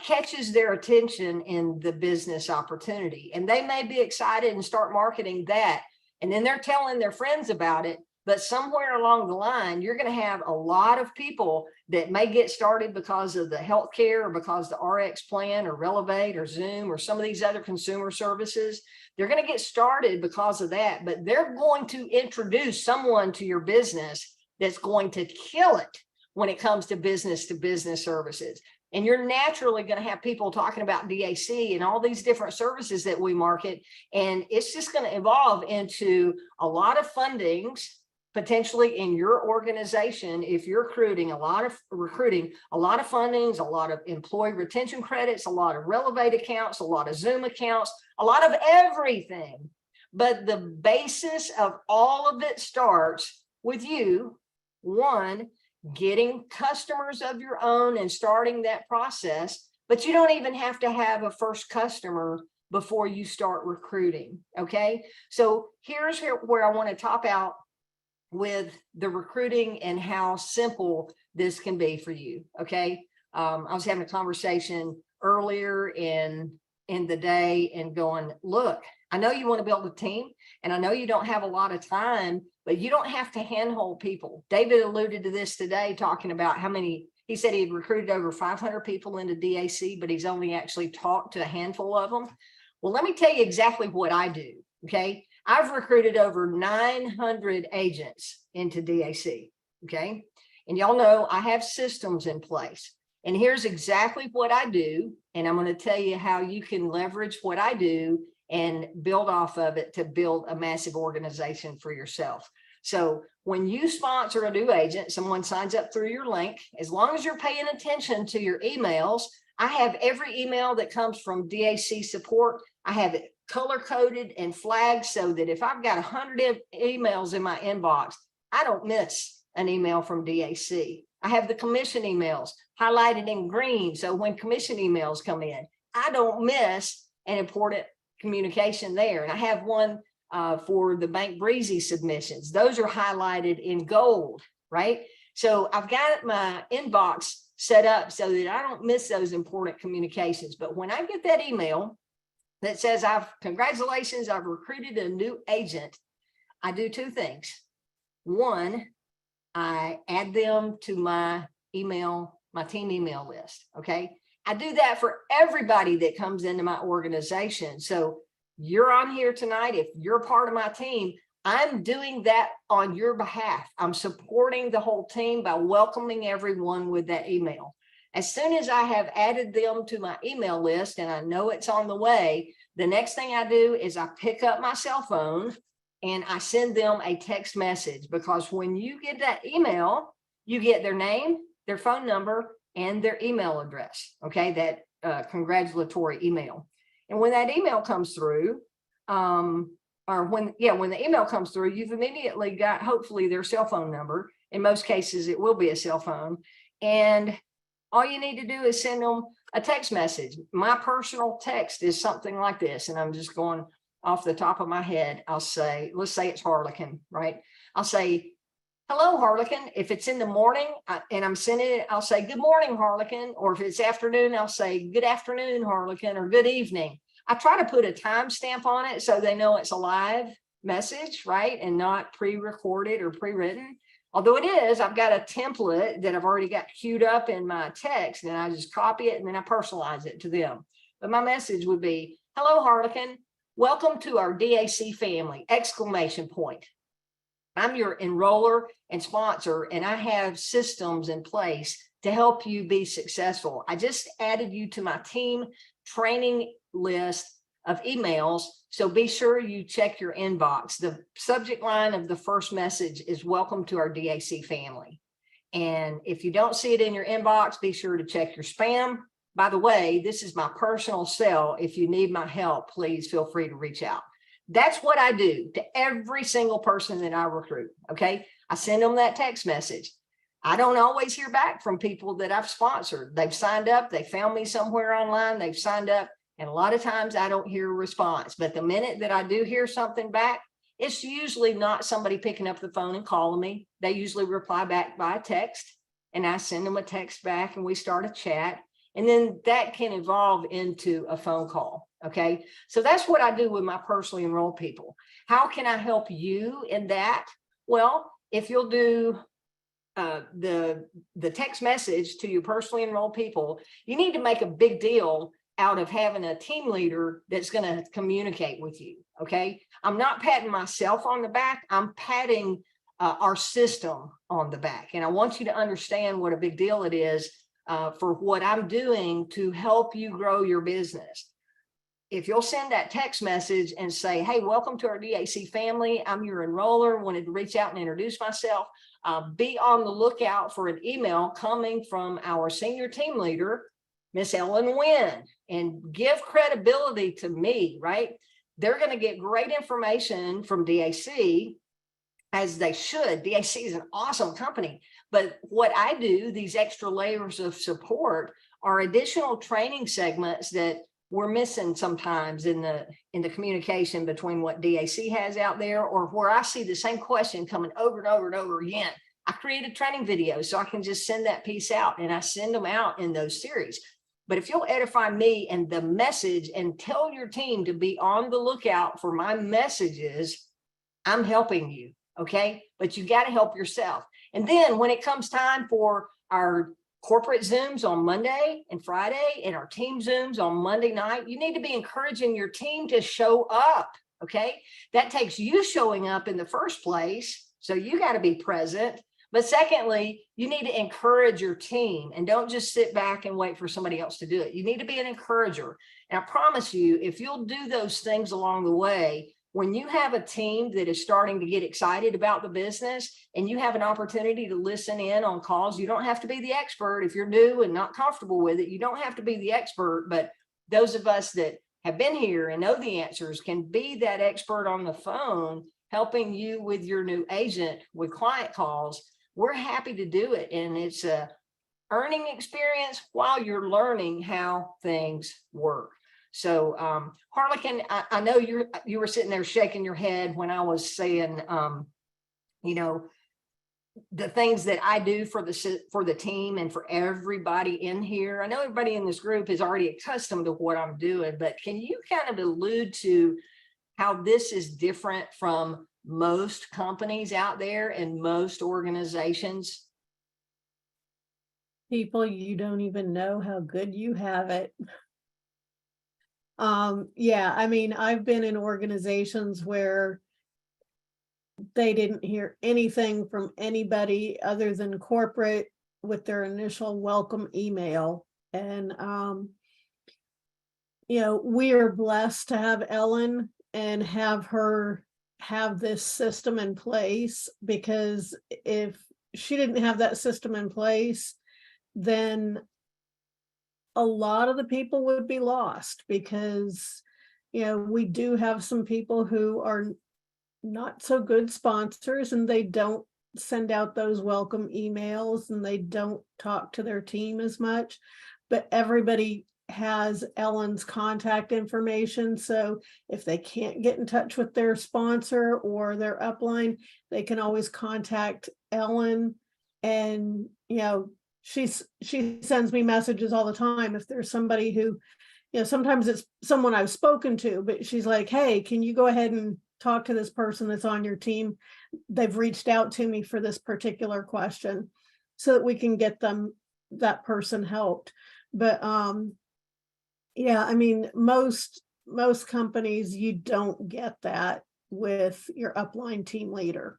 catches their attention in the business opportunity. And they may be excited and start marketing that. And then they're telling their friends about it. But somewhere along the line, you're going to have a lot of people that may get started because of the healthcare, or because the RX plan, or Relevate, or Zoom, or some of these other consumer services. They're going to get started because of that, but they're going to introduce someone to your business that's going to kill it when it comes to business services. And you're naturally going to have people talking about DAC and all these different services that we market. And it's just going to evolve into a lot of fundings, potentially in your organization. If you're recruiting, a lot of fundings, a lot of employee retention credits, a lot of Relevate accounts, a lot of Zoom accounts, a lot of everything. But the basis of all of it starts with you, one, getting customers of your own and starting that process. But you don't even have to have a first customer before you start recruiting. Okay. So here's where I want to top out with the recruiting and how simple this can be for you. Okay. I was having a conversation earlier in the day and going, look, I know you want to build a team and I know you don't have a lot of time, but you don't have to handhold people. David alluded to this today, talking about how many, he said he had recruited over 500 people into DAC, but he's only actually talked to a handful of them. Well, let me tell you exactly what I do. Okay. I've recruited over 900 agents into DAC. Okay. And y'all know I have systems in place. And here's exactly what I do. And I'm going to tell you how you can leverage what I do and build off of it to build a massive organization for yourself. So when you sponsor a new agent, someone signs up through your link, as long as you're paying attention to your emails, I have every email that comes from DAC support. I have it color coded and flagged so that if I've got 100 emails in my inbox, I don't miss an email from DAC. I have the commission emails highlighted in green. So when commission emails come in, I don't miss an important communication there. And I have one for the Bank Breezy submissions. Those are highlighted in gold, right? So I've got my inbox set up so that I don't miss those important communications. But when I get that email that says, congratulations, I've recruited a new agent, I do two things. One, I add them to my email, my team email list. Okay. I do that for everybody that comes into my organization. So you're on here tonight. If you're part of my team, I'm doing that on your behalf. I'm supporting the whole team by welcoming everyone with that email. As soon as I have added them to my email list and I know it's on the way, the next thing I do is I pick up my cell phone and I send them a text message, because when you get that email, you get their name, their phone number, and their email address. Okay, that congratulatory email. And when that email comes through, when the email comes through, you've immediately got hopefully their cell phone number. In most cases, it will be a cell phone. And all you need to do is send them a text message. My personal text is something like this. And I'm just going off the top of my head. I'll say, let's say it's Harlequin, right? I'll say, hello, Harlequin. If it's in the morning and I'm sending it, I'll say, good morning, Harlequin. Or if it's afternoon, I'll say, good afternoon, Harlequin, or good evening. I try to put a timestamp on it so they know it's a live message, right? And not pre-recorded or pre-written. Although it is, I've got a template that I've already got queued up in my text, and I just copy it and then I personalize it to them. But my message would be, hello, Harlequin. Welcome to our DAC family, exclamation point. I'm your enroller and sponsor, and I have systems in place to help you be successful. I just added you to my team training list of emails, so be sure you check your inbox. The subject line of the first message is welcome to our DAC family. And if you don't see it in your inbox, be sure to check your spam. By the way, this is my personal cell. If you need my help, please feel free to reach out. That's what I do to every single person that I recruit, okay? I send them that text message. I don't always hear back from people that I've sponsored. They've signed up, they found me somewhere online, they've signed up, and a lot of times I don't hear a response. But the minute that I do hear something back, it's usually not somebody picking up the phone and calling me. They usually reply back by text, and I send them a text back and we start a chat. And then that can evolve into a phone call. Okay. So that's what I do with my personally enrolled people. How can I help you in that? Well, if you'll do the text message to your personally enrolled people, you need to make a big deal out of having a team leader that's going to communicate with you. Okay. I'm not patting myself on the back. I'm patting our system on the back. And I want you to understand what a big deal it is for what I'm doing to help you grow your business. If you'll send that text message and say, hey, welcome to our DAC family. I'm your enroller, wanted to reach out and introduce myself. Be on the lookout for an email coming from our senior team leader, Miss Ellen Winn, and give credibility to me, right? They're going to get great information from DAC, as they should. DAC is an awesome company. But what I do, these extra layers of support, are additional training segments that we're missing sometimes in the communication between what DAC has out there, or where I see the same question coming over and over and over again. I create a training video so I can just send that piece out, and I send them out in those series. But if you'll edify me and the message and tell your team to be on the lookout for my messages, I'm helping you. Okay. But you got to help yourself. And then when it comes time for our corporate Zooms on Monday and Friday and our team Zooms on Monday night, you need to be encouraging your team to show up. Okay. That takes you showing up in the first place. So you got to be present. But secondly, you need to encourage your team, and don't just sit back and wait for somebody else to do it. You need to be an encourager. And I promise you, if you'll do those things along the way, when you have a team that is starting to get excited about the business and you have an opportunity to listen in on calls, you don't have to be the expert. If you're new and not comfortable with it, you don't have to be the expert. But those of us that have been here and know the answers can be that expert on the phone, helping you with your new agent with client calls. We're happy to do it. And it's a earning experience while you're learning how things work. So Harlequin, I know you were sitting there shaking your head when I was saying, you know, the things that I do for the team and for everybody in here. I know everybody in this group is already accustomed to what I'm doing, but can you kind of allude to how this is different from most companies out there and most organizations? People, you don't even know how good you have it. Yeah, I mean, I've been in organizations where they didn't hear anything from anybody other than corporate with their initial welcome email. And, you know, we are blessed to have Ellen and have her have this system in place, because if she didn't have that system in place, then a lot of the people would be lost, because, you know, we do have some people who are not so good sponsors, and they don't send out those welcome emails, and they don't talk to their team as much. But everybody has Ellen's contact information. So if they can't get in touch with their sponsor or their upline, they can always contact Ellen. And, she sends me messages all the time. If there's somebody who, sometimes it's someone I've spoken to, but she's like, hey, can you go ahead and talk to this person that's on your team? They've reached out to me for this particular question, so that we can get that person helped. But yeah, I mean, most companies, you don't get that with your upline team leader.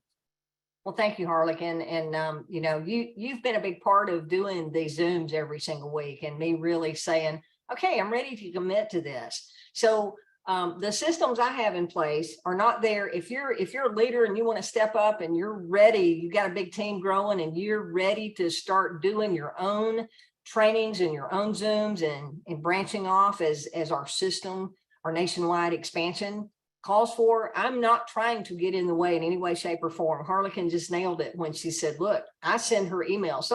Well, thank you, Harlequin. And, you've been a big part of doing these Zooms every single week and me really saying, okay, I'm ready to commit to this. So the systems I have in place are not there. If you're a leader and you want to step up and you're ready, you got a big team growing and you're ready to start doing your own trainings and your own Zooms and branching off as our system, our nationwide expansion calls for. I'm not trying to get in the way in any way, shape, or form. Harlequin just nailed it when she said, look, I send her emails.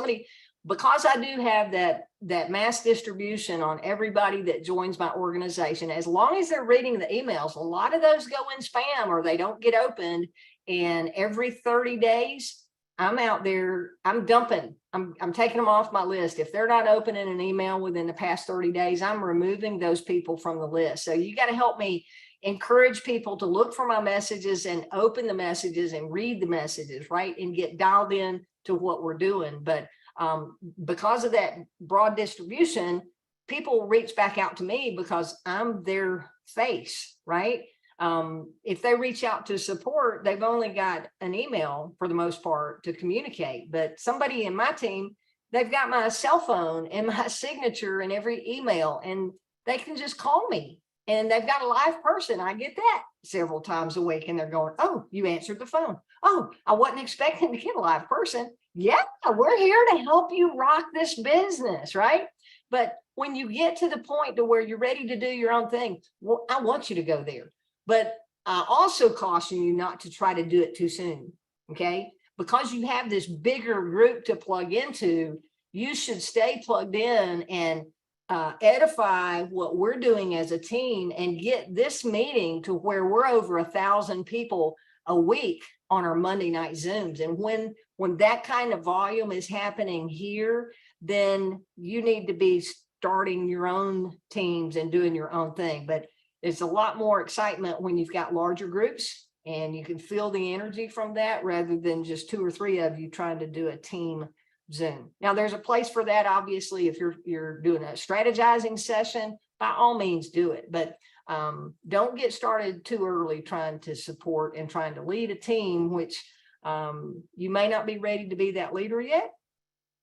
Because I do have that mass distribution on everybody that joins my organization, as long as they're reading the emails, a lot of those go in spam or they don't get opened. And every 30 days, I'm out there, I'm dumping, I'm taking them off my list. If they're not opening an email within the past 30 days, I'm removing those people from the list. So you got to help me encourage people to look for my messages and open the messages and read the messages, right? And get dialed in to what we're doing. But because of that broad distribution, people reach back out to me because I'm their face, right? If they reach out to support, they've only got an email for the most part to communicate. But somebody in my team, they've got my cell phone and my signature in every email, and they can just call me. And they've got a live person. I get that several times a week. And they're going, oh, you answered the phone. Oh, I wasn't expecting to get a live person. Yeah, we're here to help you rock this business, right? But when you get to the point to where you're ready to do your own thing, well, I want you to go there. But I also caution you not to try to do it too soon, okay? Because you have this bigger group to plug into, you should stay plugged in and edify what we're doing as a team and get this meeting to where we're over 1,000 people a week on our Monday night Zooms. And when that kind of volume is happening here, then you need to be starting your own teams and doing your own thing. But there's a lot more excitement when you've got larger groups and you can feel the energy from that rather than just 2 or 3 of you trying to do a team Zoom. Now there's a place for that. Obviously, if you're doing a strategizing session, by all means do it, but don't get started too early trying to support and trying to lead a team, which you may not be ready to be that leader yet.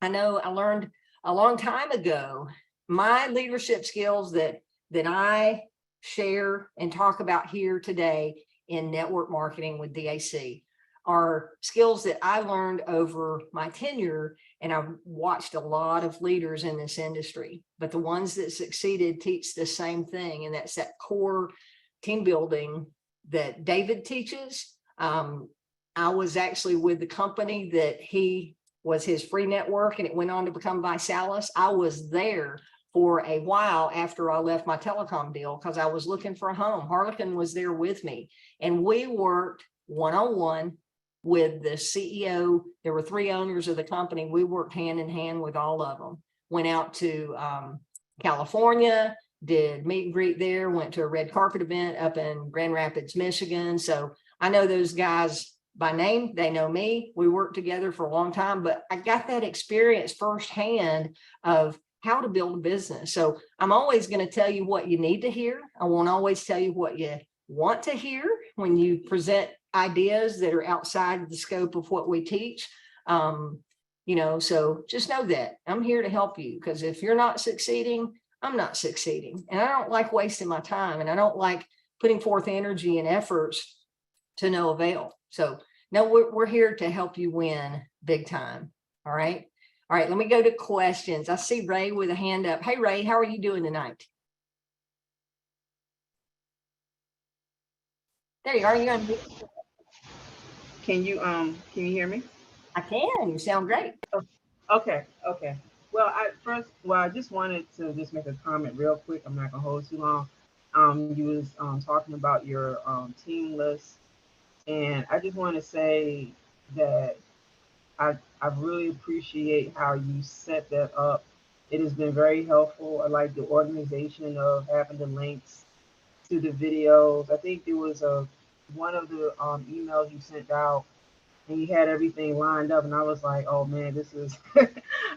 I know I learned a long time ago, my leadership skills that I share and talk about here today in network marketing with DAC are skills that I learned over my tenure. And I've watched a lot of leaders in this industry, but the ones that succeeded teach the same thing. And that's that core team building that David teaches. I was actually with the company that he was his free network, and it went on to become Visalis. I was there for a while after I left my telecom deal because I was looking for a home. Harlequin was there with me, and we worked one-on-one with the CEO. There were 3 owners of the company. We worked hand in hand with all of them. Went out to California, did meet and greet there, went to a red carpet event up in Grand Rapids, Michigan. So I know those guys by name, they know me. We worked together for a long time, but I got that experience firsthand of how to build a business. So I'm always going to tell you what you need to hear. I won't always tell you what you want to hear when you present ideas that are outside the scope of what we teach. So just know that I'm here to help you, because if you're not succeeding, I'm not succeeding. And I don't like wasting my time, and I don't like putting forth energy and efforts to no avail. So no, we're here to help you win big time. All right. All right. Let me go to questions. I see Ray with a hand up. Hey, Ray, how are you doing tonight? There you are. You're on. Can you hear me? I can. You sound great. Okay. I just wanted to just make a comment real quick. I'm not gonna hold too long. You was talking about your team list, and I just want to say that I really appreciate how you set that up. It has been very helpful. I like the organization of having the links to the videos. I think there was a one of the emails you sent out, and you had everything lined up, and I was like, oh man, this is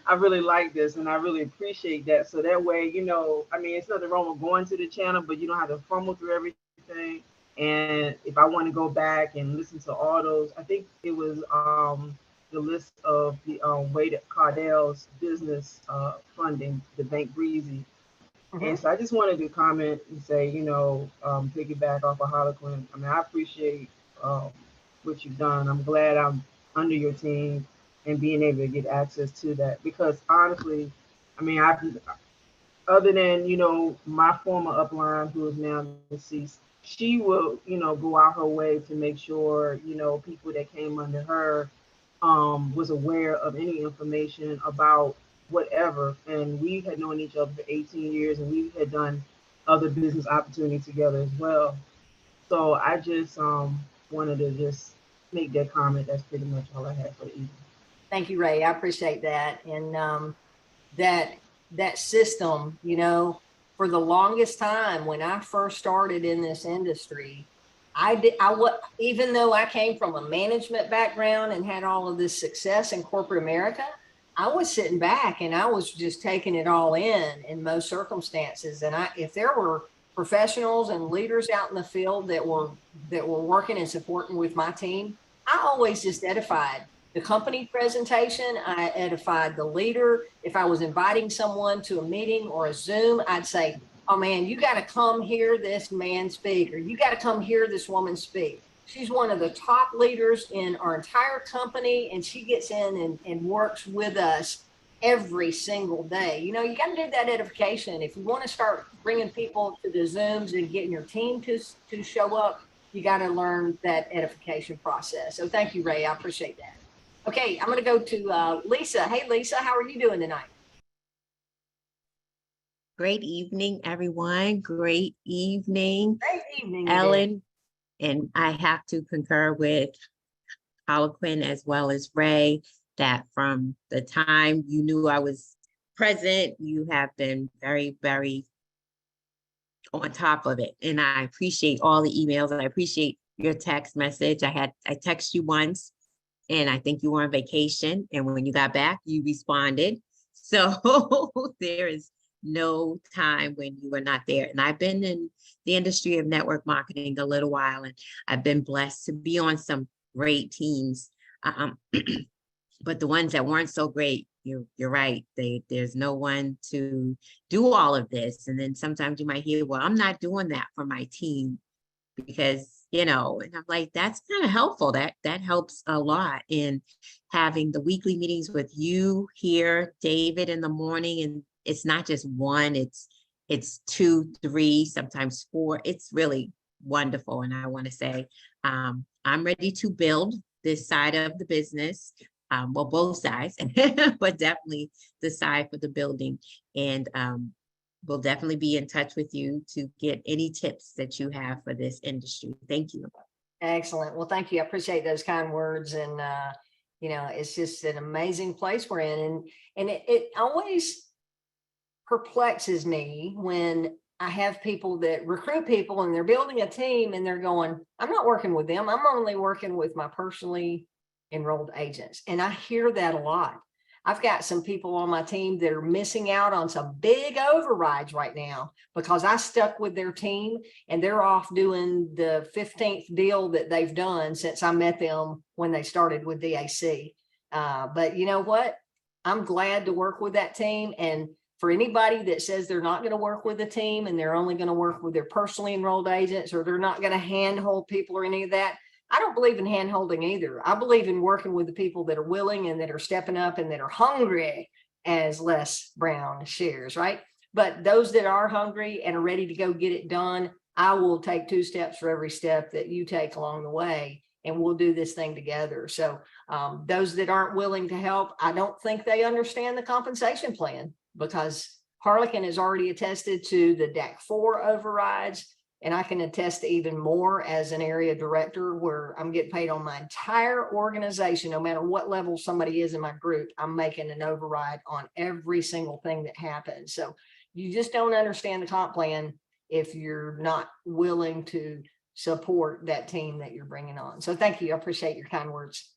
I really like this, and I really appreciate that. So that way, I mean, it's nothing wrong with going to the channel, but you don't have to fumble through everything. And if I want to go back and listen to all those, I think it was the list of the Wade Cardell's business funding, the Bank Breezy. And so I just wanted to comment and say, piggyback off of Harlequin. I mean, I appreciate what you've done. I'm glad I'm under your team and being able to get access to that, because honestly, I mean, other than, my former upline who is now deceased, she will, go out her way to make sure, people that came under her was aware of any information about whatever. And we had known each other for 18 years, and we had done other business opportunities together as well. So I just wanted to just make that comment. That's pretty much all I had for the evening. Thank you, Ray. I appreciate that. And that system, for the longest time when I first started in this industry, even though I came from a management background and had all of this success in corporate America, I was sitting back and I was just taking it all in most circumstances. And if there were professionals and leaders out in the field that were working and supporting with my team, I always just edified the company presentation. I edified the leader. If I was inviting someone to a meeting or a Zoom, I'd say, oh man, you got to come hear this man speak, or you got to come hear this woman speak. She's one of the top leaders in our entire company, and she gets in and works with us every single day. You got to do that edification. If you want to start bringing people to the Zooms and getting your team to show up, you got to learn that edification process. So thank you, Ray. I appreciate that. Okay, I'm going to go to Lisa. Hey, Lisa, how are you doing tonight? Great evening, everyone. Great evening. Great evening, Ellen. And I have to concur with Harlequin as well as Ray that from the time you knew I was present, you have been very, very on top of it. And I appreciate all the emails, and I appreciate your text message. I texted you once, and I think you were on vacation. And when you got back, you responded. So there is no time when you were not there. And I've been in the industry of network marketing a little while, and I've been blessed to be on some great teams. But the ones that weren't so great, you're right. There's no one to do all of this. And then sometimes you might hear, well, I'm not doing that for my team because, and I'm like, that's kind of helpful. That helps a lot in having the weekly meetings with you here, David, in the morning. And it's not just one, it's 2, 3, sometimes 4. It's really wonderful. And I want to say, I'm ready to build this side of the business. Well, both sides, but definitely the side for the building. And we'll definitely be in touch with you to get any tips that you have for this industry. Thank you. Excellent. Well, thank you. I appreciate those kind words. And, it's just an amazing place we're in. And it always perplexes me when I have people that recruit people and they're building a team and they're going, I'm not working with them. I'm only working with my personally enrolled agents. And I hear that a lot. I've got some people on my team that are missing out on some big overrides right now because I stuck with their team and they're off doing the 15th deal that they've done since I met them when they started with DAC. But you know what? I'm glad to work with that team. And for anybody that says they're not going to work with a team and they're only going to work with their personally enrolled agents, or they're not going to handhold people or any of that, I don't believe in hand-holding either. I believe in working with the people that are willing and that are stepping up and that are hungry, as Les Brown shares, right? But those that are hungry and are ready to go get it done, I will take 2 steps for every step that you take along the way. and we'll do this thing together. So those that aren't willing to help, I don't think they understand the compensation plan, because Harlequin has already attested to the DAC 4 overrides. And I can attest to even more as an area director, where I'm getting paid on my entire organization, no matter what level somebody is in my group, I'm making an override on every single thing that happens. So you just don't understand the comp plan if you're not willing to support that team that you're bringing on. So thank you. I appreciate your kind words.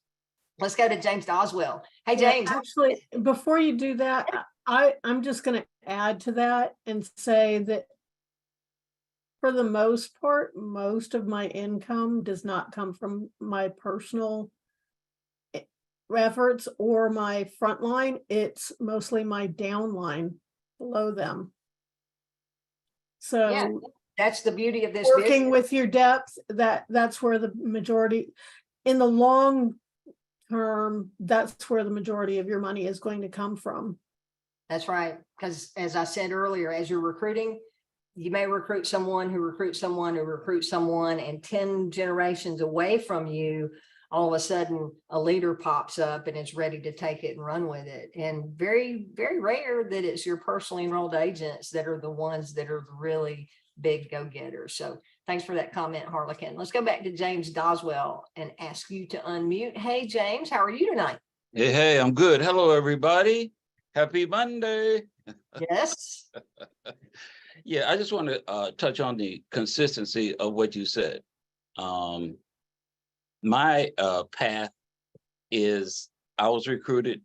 Let's go to James Doswell. Hey, Yeah, James. actually, before you do that, I'm just going to add to that and say that for the most part, most of my income does not come from my personal efforts or my front line. It's mostly my downline below them. Yeah, So that's the beauty of this working business. with your depth, that's where the majority, in the long term, that's where the majority of your money is going to come from. That's right. Because as I said earlier, as you're recruiting, you may recruit someone who recruits someone who recruits someone, and 10 generations away from you, all of a sudden a leader pops up and is ready to take it and run with it. And very, very rare that it's your personally enrolled agents that are the ones that are the really big go-getters. So thanks for that comment, Harlequin. Let's go back to James Doswell and ask you to unmute. Hey, James, how are you tonight? Hey, I'm good. Hello, everybody. Happy Monday. Yes. Yeah, I just want to touch on the consistency of what you said. My path is, I was recruited.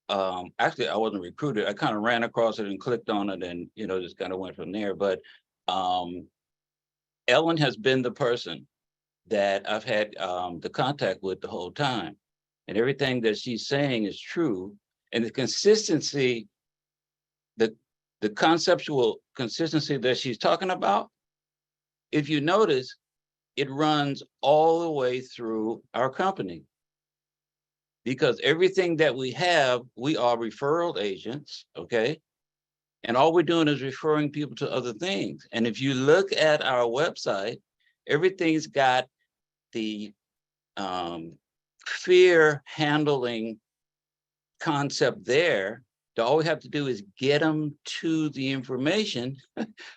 Actually, I wasn't recruited. I kind of ran across it and clicked on it, and just kind of went from there. But Ellen has been the person that I've had the contact with the whole time, and everything that she's saying is true. And the consistency, the conceptual consistency that she's talking about, if you notice, it runs all the way through our company. Because everything that we have, we are referral agents, okay? And all we're doing is referring people to other things. And if you look at our website, everything's got the fear handling concept there. All we have to do is get them to the information,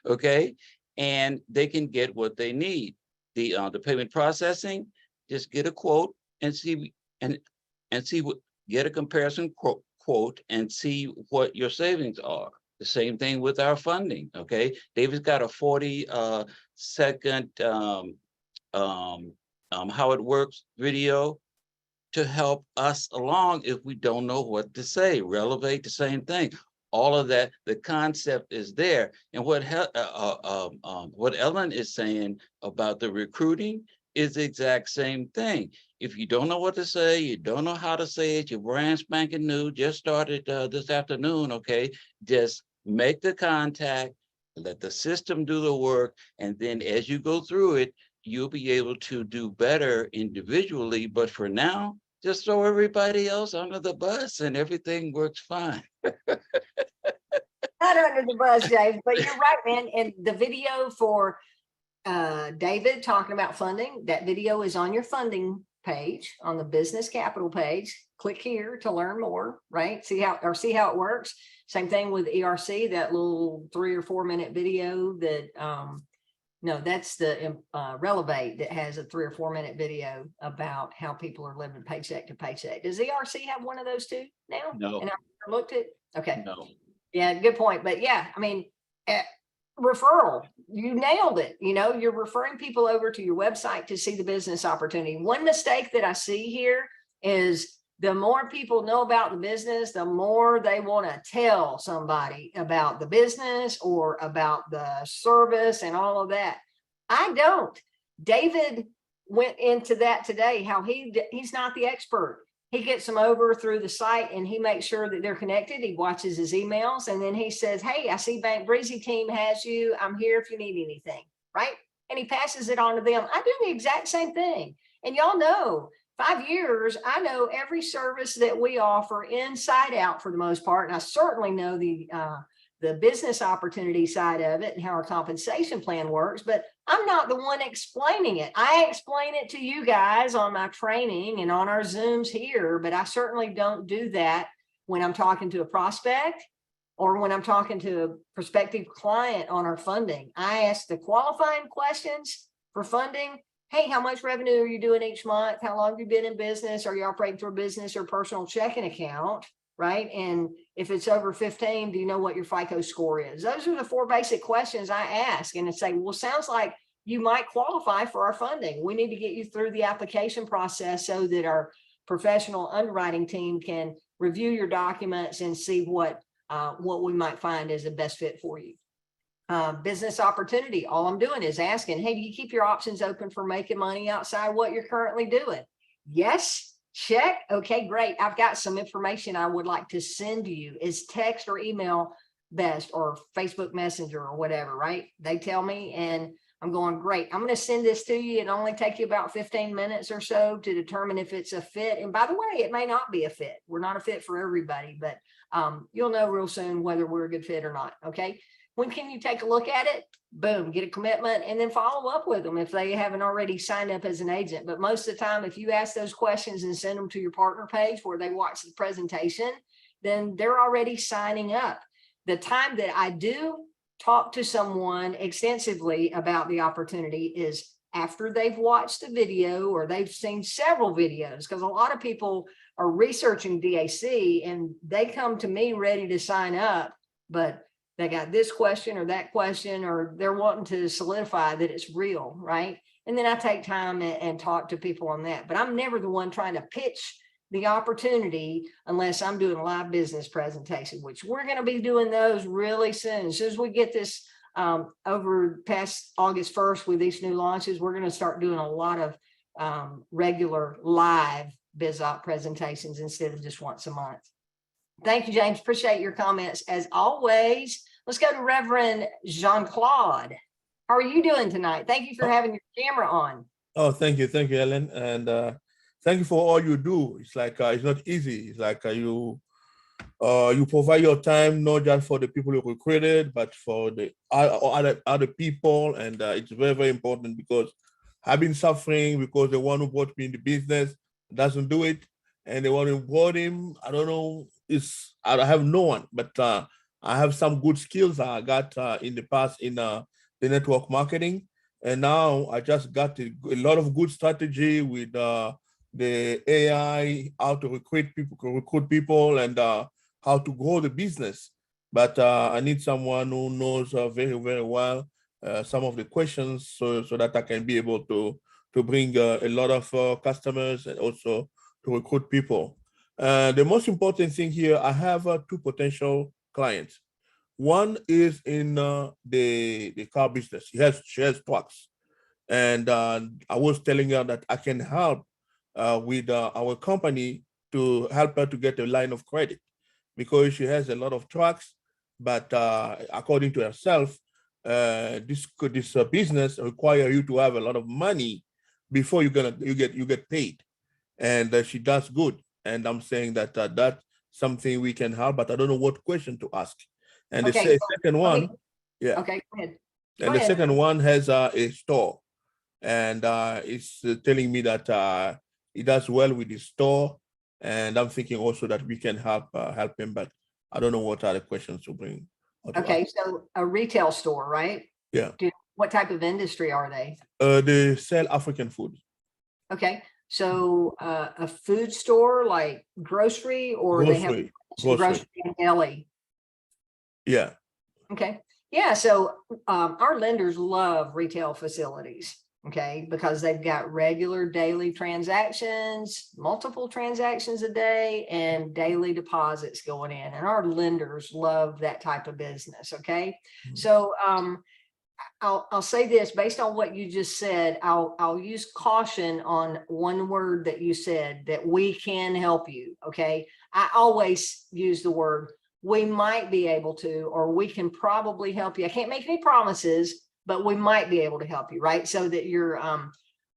okay? And they can get what they need. The payment processing, just get a quote and see what, get a comparison quote and see what your savings are. The same thing with our funding, okay? David's got a 40-second how it works video to help us along if we don't know what to say. Relevate, the same thing. All of that, the concept is there. And what Ellen is saying about the recruiting is the exact same thing. If you don't know what to say, you don't know how to say it, you're brand spanking new, just started this afternoon, okay? Just make the contact, let the system do the work, and then as you go through it, you'll be able to do better individually. But for now, just throw everybody else under the bus and everything works fine. Not under the bus, James, but you're right, man. And the video for David talking about funding, that video is on your funding page, on the business capital page. Click here to learn more, right? See how it works. Same thing with ERC, that little 3 or 4 minute video that no, that's the Relevate that has a 3 or 4 minute video about how people are living paycheck to paycheck. Does ERC have one of those too now? No. And I looked at, okay. No. Yeah, good point. But yeah, I mean, referral, you nailed it. You're referring people over to your website to see the business opportunity. One mistake that I see here is the more people know about the business, the more they want to tell somebody about the business or about the service and all of that. I don't. David went into that today, how he's not the expert. He gets them over through the site and he makes sure that they're connected. He watches his emails and then he says, hey, I see Bank Breezy team has you. I'm here if you need anything, right? And he passes it on to them. I do the exact same thing. And y'all know, 5 years, I know every service that we offer inside out for the most part. And I certainly know the the business opportunity side of it and how our compensation plan works, but I'm not the one explaining it. I explain it to you guys on my training and on our Zooms here, but I certainly don't do that when I'm talking to a prospect or when I'm talking to a prospective client on our funding. I ask the qualifying questions for funding. Hey, how much revenue are you doing each month? How long have you been in business? Are you operating through a business or personal checking account? Right? And if it's over 15, do you know what your FICO score is? Those are the 4 basic questions I ask. And it's say, well, sounds like you might qualify for our funding. We need to get you through the application process so that our professional underwriting team can review your documents and see what we might find is the best fit for you. Business opportunity. All I'm doing is asking, hey, do you keep your options open for making money outside what you're currently doing? Yes. Check. Okay, great. I've got some information I would like to send you. Is text or email best, or Facebook Messenger or whatever, right? They tell me, and I'm going, great. I'm going to send this to you. It'll only take you about 15 minutes or so to determine if it's a fit. And by the way, it may not be a fit. We're not a fit for everybody, but you'll know real soon whether we're a good fit or not. Okay. When can you take a look at it? Boom, get a commitment and then follow up with them if they haven't already signed up as an agent. But most of the time, if you ask those questions and send them to your partner page where they watch the presentation, then they're already signing up. The time that I do talk to someone extensively about the opportunity is after they've watched the video or they've seen several videos, because a lot of people are researching DAC and they come to me ready to sign up, but they got this question or that question, or they're wanting to solidify that it's real, right? And then I take time and talk to people on that. But I'm never the one trying to pitch the opportunity unless I'm doing a live business presentation, which we're going to be doing those really soon. As soon as we get this over past August 1st with these new launches, we're going to start doing a lot of regular live biz op presentations instead of just once a month. Thank you, James. Appreciate your comments as always. Let's go to Reverend Jean-Claude. How are you doing tonight? Thank you for having your camera on. Oh, thank you, Ellen, and thank you for all you do. It's like it's not easy. It's like you provide your time not just for the people you recruited, but for the other people, and it's very, very important because I've been suffering because the one who brought me in the business doesn't do it, and the one who brought him, I don't know. I have no one, but I have some good skills I got in the past in the network marketing, and now I just got a lot of good strategy with the AI, how to recruit people, and how to grow the business. But I need someone who knows very, very well some of the questions, so that I can be able to bring a lot of customers and also to recruit people. The most important thing here, I have 2 potential clients. One is in the car business. She has trucks, and I was telling her that I can help with our company to help her to get a line of credit because she has a lot of trucks. But according to herself, this business require you to have a lot of money before you get paid, and she does good. And I'm saying that that's something we can help, but I don't know what question to ask. And Okay, the second one, yeah. Okay, go ahead. And the second one has a store, and it's telling me that he does well with his store, and I'm thinking also that we can help him, but I don't know what are the questions to bring. Okay, so a retail store, right? Yeah. What type of industry are they? They sell African food. Okay. So a food store like grocery, or they have grocery and deli? Yeah. Okay. Yeah. So our lenders love retail facilities, okay, because they've got regular daily transactions, multiple transactions a day, and daily deposits going in. And our lenders love that type of business. Okay. Mm-hmm. So I'll say this based on what you just said. I'll use caution on one word that you said, that we can help you. Okay. I always use the word we might be able to, or we can probably help you. I can't make any promises, but we might be able to help you, right? So that you're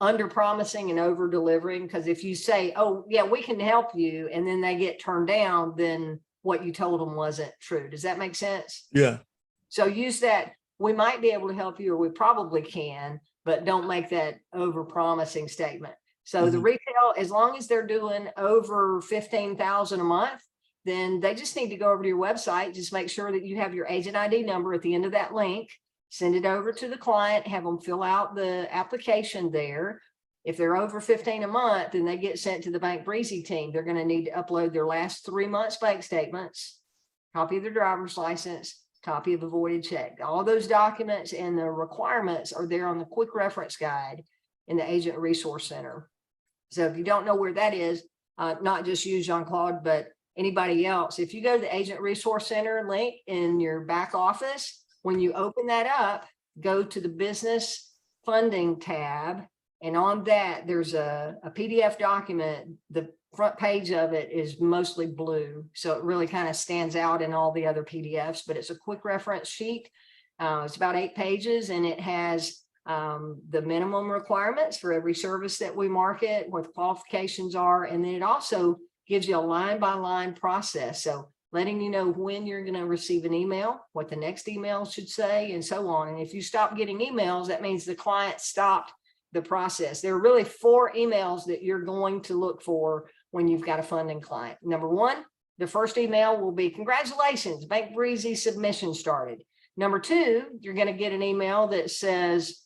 under promising and over delivering. Because if you say, oh yeah, we can help you, and then they get turned down, then what you told them wasn't true. Does that make sense? Yeah. So use that. We might be able to help you, or we probably can, but don't make that over-promising statement. So the retail, as long as they're doing over 15,000 a month, then they just need to go over to your website. Just make sure that you have your agent ID number at the end of that link. Send it over to the client, have them fill out the application there. If they're over 15 a month, then they get sent to the Bank Breezy team. They're going to need to upload their last 3 months bank statements, copy of their driver's license, copy of a voided check. All those documents and the requirements are there on the quick reference guide in the Agent Resource Center. So if you don't know where that is, not just you, Jean-Claude, but anybody else, if you go to the Agent Resource Center link in your back office, when you open that up, go to the Business Funding tab. And on that, there's a PDF document. The front page of it is mostly blue. So it really kind of stands out in all the other PDFs, but it's a quick reference sheet. It's about 8 pages, and it has the minimum requirements for every service that we market, what the qualifications are. And then it also gives you a line-by-line process. So letting you know when you're going to receive an email, what the next email should say, and so on. And if you stop getting emails, that means the client stopped the process. There are really 4 emails that you're going to look for when you've got a funding client. Number 1, the first email will be, congratulations, Bank Breezy submission started. Number 2, you're going to get an email that says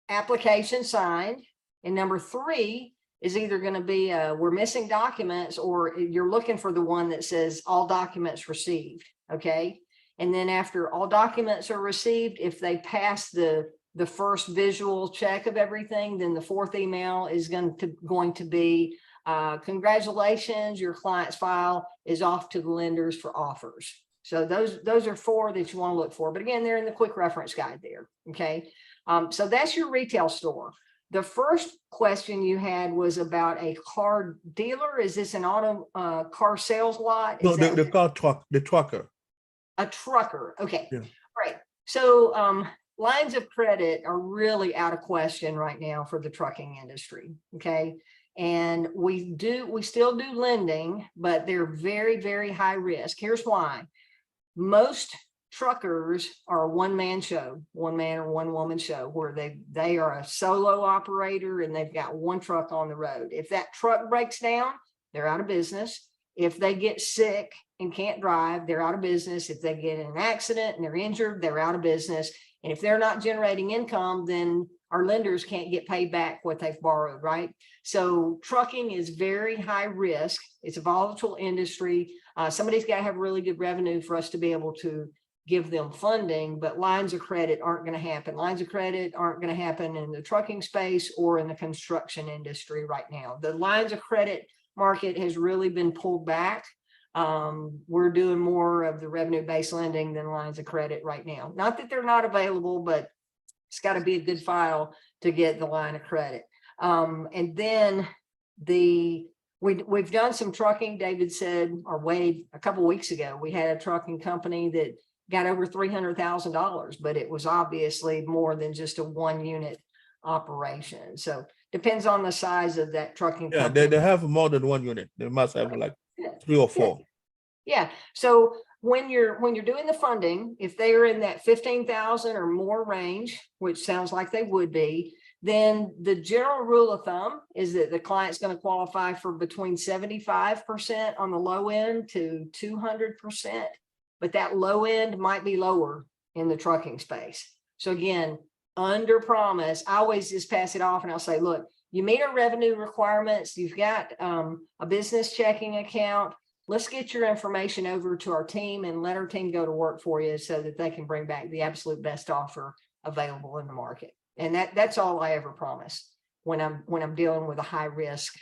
application signed. And number 3 is either going to be we're missing documents, or you're looking for the one that says all documents received. Okay. And then after all documents are received, if they pass the first visual check of everything, then the 4th email is going to be congratulations, your client's file is off to the lenders for offers. So those are 4 that you want to look for. But again, they're in the quick reference guide there. Okay. So that's your retail store. The first question you had was about a car dealer. Is this an auto car sales lot? No, the car truck, the trucker. A trucker. Okay. Yeah. Right. So lines of credit are really out of question right now for the trucking industry. Okay. And we still do lending, but they're very, very high risk. Here's why. Most truckers are a one-man show, one man or one woman show, where they are a solo operator and they've got one truck on the road. If that truck breaks down, they're out of business. If they get sick and can't drive, they're out of business. If they get in an accident and they're injured, they're out of business. And if they're not generating income, then our lenders can't get paid back what they've borrowed, right? So trucking is very high risk. It's a volatile industry. Somebody's got to have really good revenue for us to be able to give them funding, but lines of credit aren't going to happen. Lines of credit aren't going to happen in the trucking space or in the construction industry right now. The lines of credit market has really been pulled back. We're doing more of the revenue-based lending than lines of credit right now. Not that they're not available, but it's got to be a good file to get the line of credit. And then we've done some trucking. David said, or Wade, a couple of weeks ago, we had a trucking company that got over $300,000, but it was obviously more than just a 1-unit operation. So depends on the size of that trucking company. Yeah, they have more than 1 unit. They must have like 3 or 4. Yeah. So when you're doing the funding, if they are in that 15,000 or more range, which sounds like they would be, then the general rule of thumb is that the client's going to qualify for between 75% on the low end to 200%. But that low end might be lower in the trucking space. So again, under promise, I always just pass it off and I'll say, look, you meet our revenue requirements. You've got a business checking account. Let's get your information over to our team and let our team go to work for you so that they can bring back the absolute best offer available in the market. And that's all I ever promise when I'm dealing with a high risk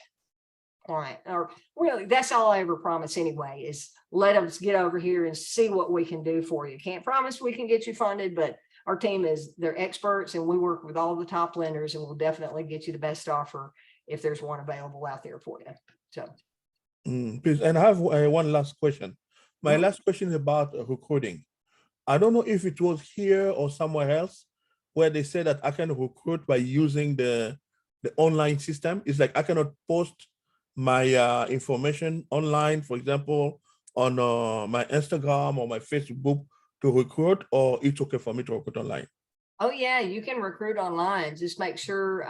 client. Or really, that's all I ever promise anyway, is let us get over here and see what we can do for you. Can't promise we can get you funded, but our team they're experts and we work with all the top lenders and we'll definitely get you the best offer if there's one available out there for you. So. Please, and I have one last question. My last question is about recruiting. I don't know if it was here or somewhere else where they said that I can recruit by using the online system. It's like I cannot post my information online, for example, on my Instagram or my Facebook to recruit, or it's okay for me to recruit online? Oh yeah, you can recruit online. Just make sure,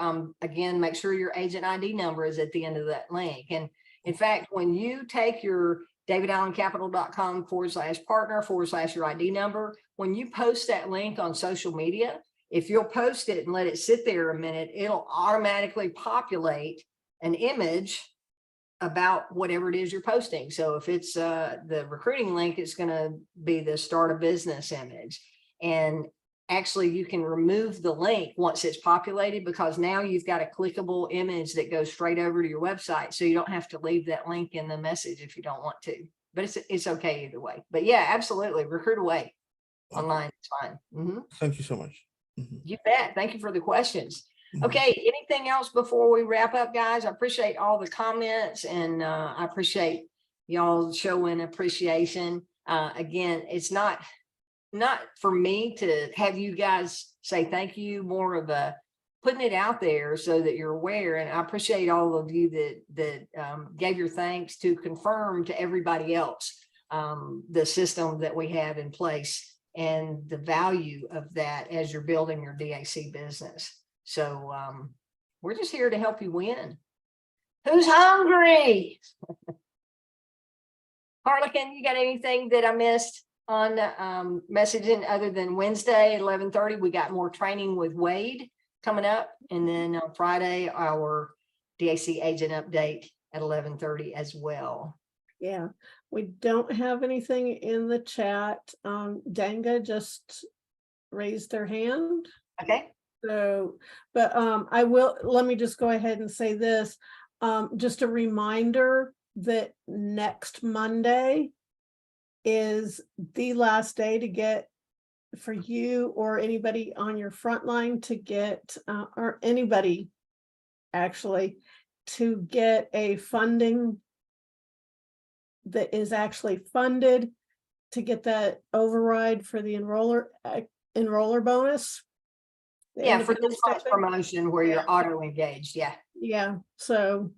again, make sure your agent ID number is at the end of that link. And in fact, when you take your davidallencapital.com/partner/your ID number, when you post that link on social media, if you'll post it and let it sit there a minute, it'll automatically populate an image about whatever it is you're posting. So if it's the recruiting link, it's going to be the start a business image. And actually you can remove the link once it's populated, because now you've got a clickable image that goes straight over to your website. So you don't have to leave that link in the message if you don't want to, but it's okay either way. But yeah, absolutely. Recruit away online. It's fine. Thank you so much. You bet. Thank you for the questions. Okay. Anything else before we wrap up, guys? I appreciate all the comments, and I appreciate y'all showing appreciation. Again, it's not for me to have you guys say thank you, more of a putting it out there so that you're aware. And I appreciate all of you that gave your thanks to confirm to everybody else the system that we have in place and the value of that as you're building your DAC business. So we're just here to help you win. Who's hungry? Harlequin, you got anything that I missed on messaging other than Wednesday at 11:30? We got more training with Wade coming up. And then on Friday, our DAC agent update at 11:30 as well. Yeah, we don't have anything in the chat. Danga just raised their hand. Okay. So, but let me just go ahead and say this. Just a reminder that next Monday is the last day to get, for you or anybody on your front line to get, or anybody actually, to get a funding that is actually funded to get that override for the enroller bonus. Yeah, for this promotion where you're auto engaged. Yeah. Yeah. So.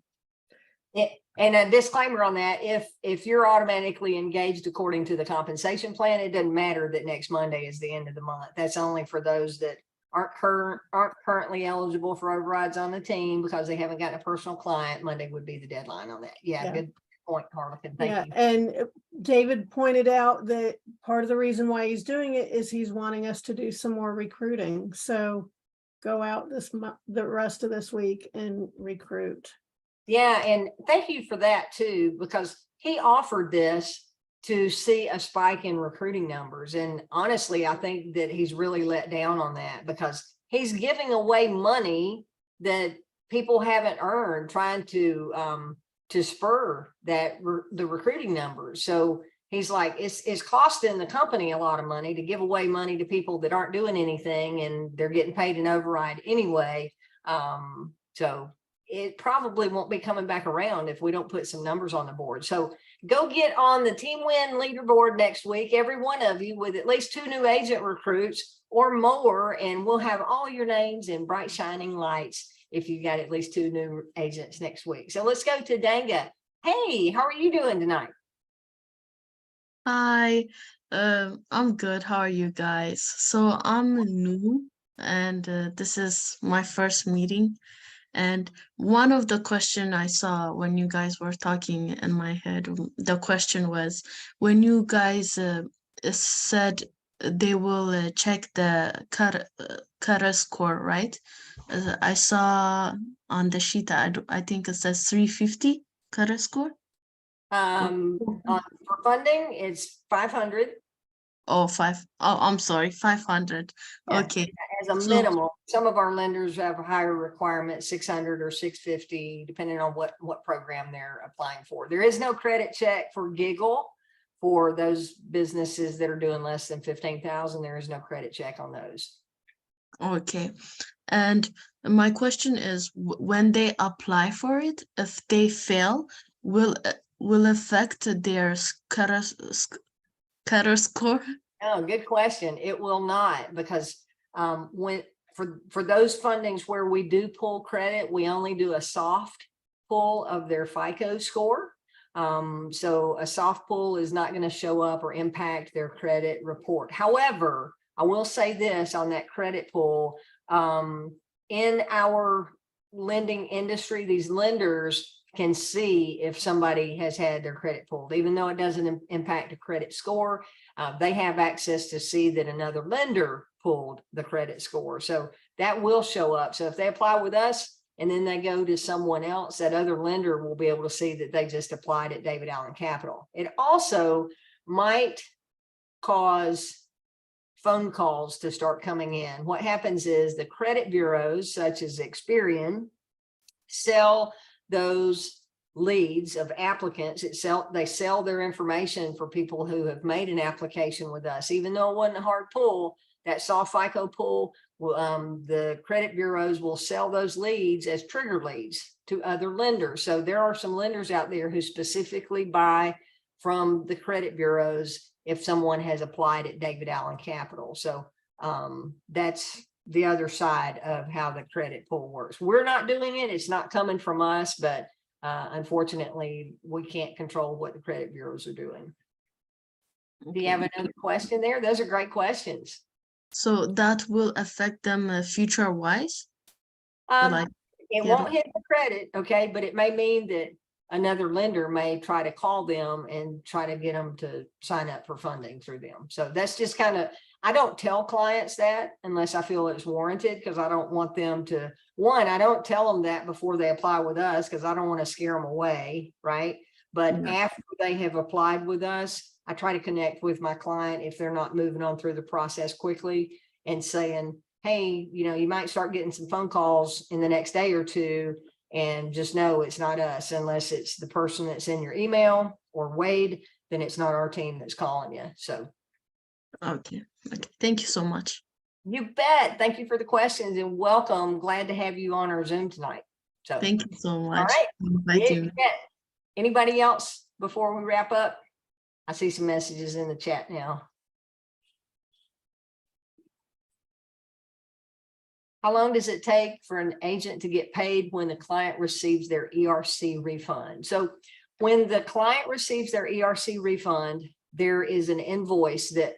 And a disclaimer on that, if you're automatically engaged according to the compensation plan, it doesn't matter that next Monday is the end of the month. That's only for those that aren't currently eligible for overrides on the team because they haven't gotten a personal client. Monday would be the deadline on that. Yeah. Good point, Harlequin. Thank you. And David pointed out that part of the reason why he's doing it is he's wanting us to do some more recruiting. So go out the rest of this week and recruit. Yeah, and thank you for that too, because he offered this to see a spike in recruiting numbers. And honestly, I think that he's really let down on that because he's giving away money that people haven't earned, trying to spur the recruiting numbers. So he's like, it's costing the company a lot of money to give away money to people that aren't doing anything and they're getting paid an override anyway. So it probably won't be coming back around if we don't put some numbers on the board. So go get on the Team Win leaderboard next week, every one of you, with at least 2 new agent recruits or more, and we'll have all your names in bright shining lights if you got at least 2 new agents next week. So let's go to Danga. Hey, how are you doing tonight? Hi, I'm good. How are you guys? So I'm new, and this is my first meeting. And one of the question I saw when you guys were talking in my head, the question was, when you guys said they will check the Kara score, right? I saw on the sheet, I think it says 350 Kara score. For funding, it's 500. Oh, I'm sorry, 500. Yeah, okay. As a minimum, some of our lenders have a higher requirement, 600 or 650, depending on what program they're applying for. There is no credit check for Giggle for those businesses that are doing less than 15,000. There is no credit check on those. Okay. And my question is, when they apply for it, if they fail, will affect their Kara score? Oh, good question. It will not, because for those fundings where we do pull credit, we only do a soft pull of their FICO score. So a soft pull is not going to show up or impact their credit report. However, I will say this on that credit pull, in our lending industry, these lenders can see if somebody has had their credit pulled, even though it doesn't impact a credit score. They have access to see that another lender pulled the credit score. So that will show up. So if they apply with us and then they go to someone else, that other lender will be able to see that they just applied at David Allen Capital. It also might cause phone calls to start coming in. What happens is the credit bureaus such as Experian sell those leads of applicants. They sell their information for people who have made an application with us. Even though it wasn't a hard pull, that soft FICO pull, the credit bureaus will sell those leads as trigger leads to other lenders. So there are some lenders out there who specifically buy from the credit bureaus if someone has applied at David Allen Capital. So that's the other side of how the credit pull works. We're not doing it. It's not coming from us, but unfortunately, we can't control what the credit bureaus are doing. Do you have another question there? Those are great questions. So that will affect them future wise? It won't hit the credit, okay, but it may mean that another lender may try to call them and try to get them to sign up for funding through them. So that's just kind of, I don't tell clients that unless I feel it's warranted, because I don't want them to, I don't tell them that before they apply with us because I don't want to scare them away, right? But after they have applied with us, I try to connect with my client if they're not moving on through the process quickly and saying, hey, you might start getting some phone calls in the next day or two, and just know it's not us unless it's the person that's in your email or Wade, then it's not our team that's calling you. So. Okay. Thank you so much. You bet. Thank you for the questions and welcome. Glad to have you on our Zoom tonight. So thank you so much. All right. Thank you. Anybody else before we wrap up? I see some messages in the chat now. How long does it take for an agent to get paid when the client receives their ERC refund? So when the client receives their ERC refund, there is an invoice that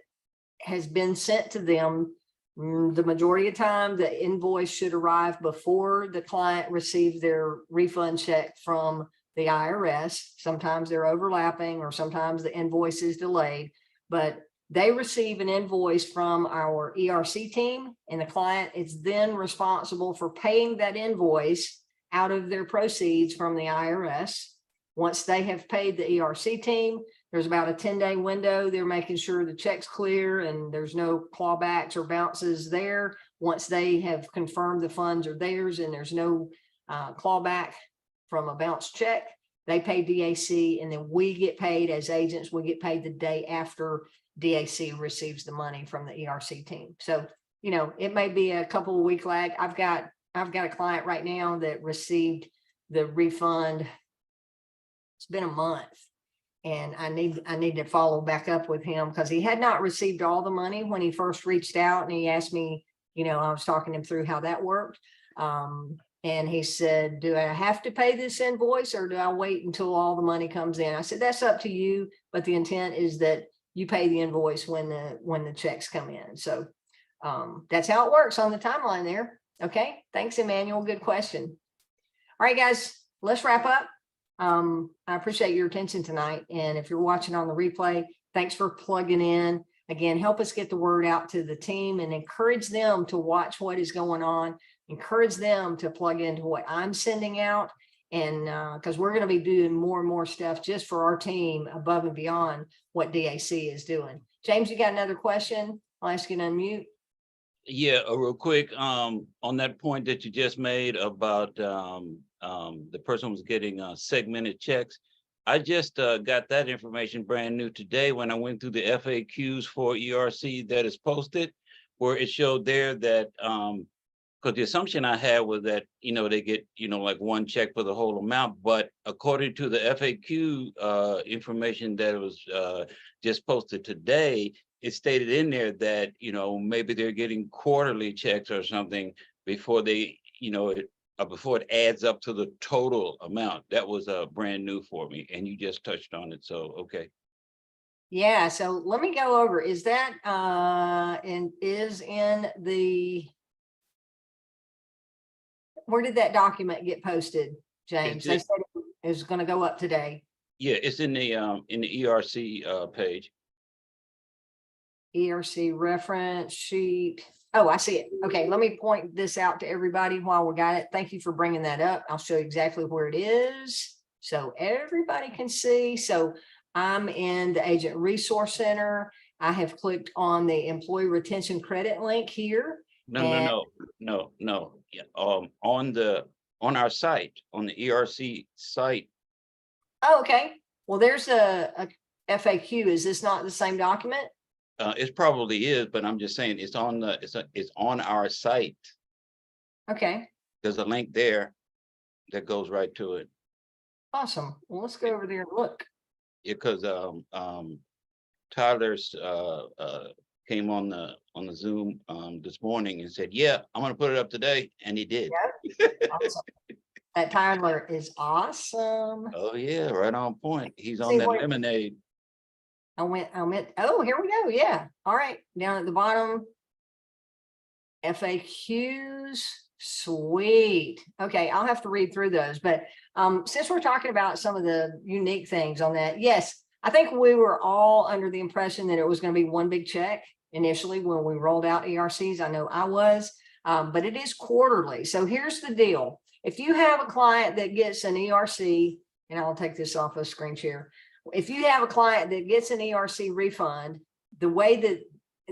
has been sent to them. The majority of time, the invoice should arrive before the client receives their refund check from the IRS. Sometimes they're overlapping or sometimes the invoice is delayed, but they receive an invoice from our ERC team, and the client is then responsible for paying that invoice out of their proceeds from the IRS. Once they have paid the ERC team, there's about a 10-day window. They're making sure the check's clear and there's no clawbacks or bounces there. Once they have confirmed the funds are theirs and there's no clawback from a bounced check, they pay DAC, and then we get paid as agents. We get paid the day after DAC receives the money from the ERC team. So, it may be a couple of week lag. I've got a client right now that received the refund. It's been a month, and I need to follow back up with him because he had not received all the money when he first reached out, and he asked me, I was talking him through how that worked. And he said, do I have to pay this invoice or do I wait until all the money comes in? I said, that's up to you, but the intent is that you pay the invoice when the checks come in. So that's how it works on the timeline there. Okay, thanks, Emmanuel. Good question. All right, guys, let's wrap up. I appreciate your attention tonight. And if you're watching on the replay, thanks for plugging in. Again, help us get the word out to the team and encourage them to watch what is going on. Encourage them to plug into what I'm sending out. And because we're going to be doing more and more stuff just for our team above and beyond what DAC is doing. James, you got another question? I'll ask you to unmute. Yeah, real quick, on that point that you just made about the person was getting segmented checks. I just got that information brand new today when I went through the FAQs for ERC that is posted, where it showed there that because the assumption I had was that, they get, like one check for the whole amount. But according to the FAQ information that was just posted today, it stated in there that, maybe they're getting quarterly checks or something before they, before it adds up to the total amount. That was brand new for me, and you just touched on it. So, okay. Yeah, so let me go over, is that in the, where did that document get posted, James? They It's said it was gonna go up today. Yeah, it's in the ERC page. ERC reference sheet. Oh, I see it. Okay, let me point this out to everybody while we got it. Thank you for bringing that up. I'll show you exactly where it is so everybody can see. So I'm in the Agent Resource Center. I have clicked on the Employee Retention Credit link here. No. Yeah, on our site, on the ERC site. Oh, okay. Well, there's a FAQ. Is this not the same document? It probably is, but I'm just saying it's on it's on our site. Okay, There's a link there that goes right to it. awesome. Well, let's go over there and look. Because Tyler's came on the Zoom this morning and said, yeah, I'm gonna put it up today, and he did. Awesome. That Tyler is awesome. Oh yeah, right on point. He's on See that what- lemonade. I went, oh, here we go. Yeah. All right. Down at the bottom. FAQs. Sweet. Okay. I'll have to read through those, but since we're talking about some of the unique things on that, yes, I think we were all under the impression that it was going to be one big check initially when we rolled out ERCs. I know I was, but it is quarterly. So here's the deal. If you have a client that gets an ERC, and I'll take this off of screen share. If you have a client that gets an ERC refund, the way that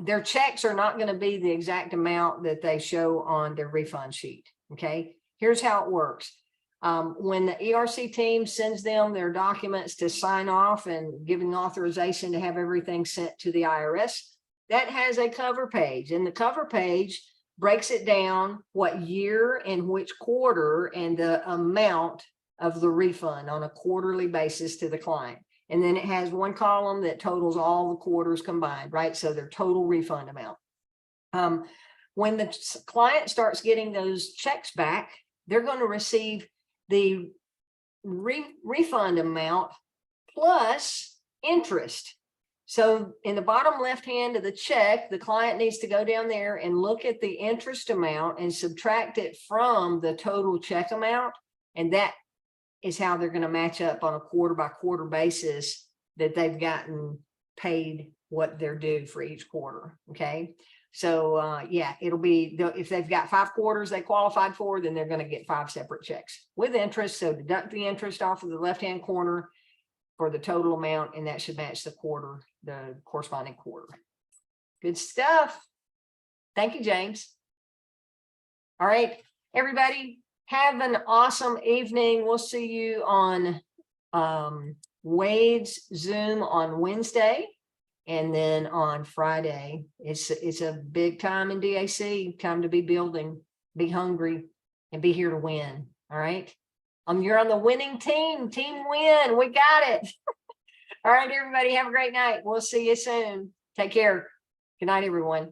their checks are not going to be the exact amount that they show on their refund sheet. Okay, here's how it works. When the ERC team sends them their documents to sign off and giving authorization to have everything sent to the IRS, that has a cover page, and the cover page breaks it down what year and which quarter and the amount of the refund on a quarterly basis to the client. And then it has one column that totals all the quarters combined, right? So their total refund amount. When the client starts getting those checks back, they're going to receive the refund amount plus interest. So in the bottom left hand of the check, the client needs to go down there and look at the interest amount and subtract it from the total check amount. And that is how they're going to match up on a quarter by quarter basis that they've gotten paid what they're due for each quarter. Okay. So yeah, it'll be, if they've got 5 quarters they qualified for, then they're going to get 5 separate checks with interest. So deduct the interest off of the left-hand corner for the total amount, and that should match the quarter, the corresponding quarter. Good stuff. Thank you, James. All right, everybody. Have an awesome evening. We'll see you on Wade's Zoom on Wednesday. And then on Friday, it's a big time in DAC, time to be building, be hungry, and be here to win. All right. You're on the winning team, Team Win. We got it. All right, everybody. Have a great night. We'll see you soon. Take care. Good night, everyone.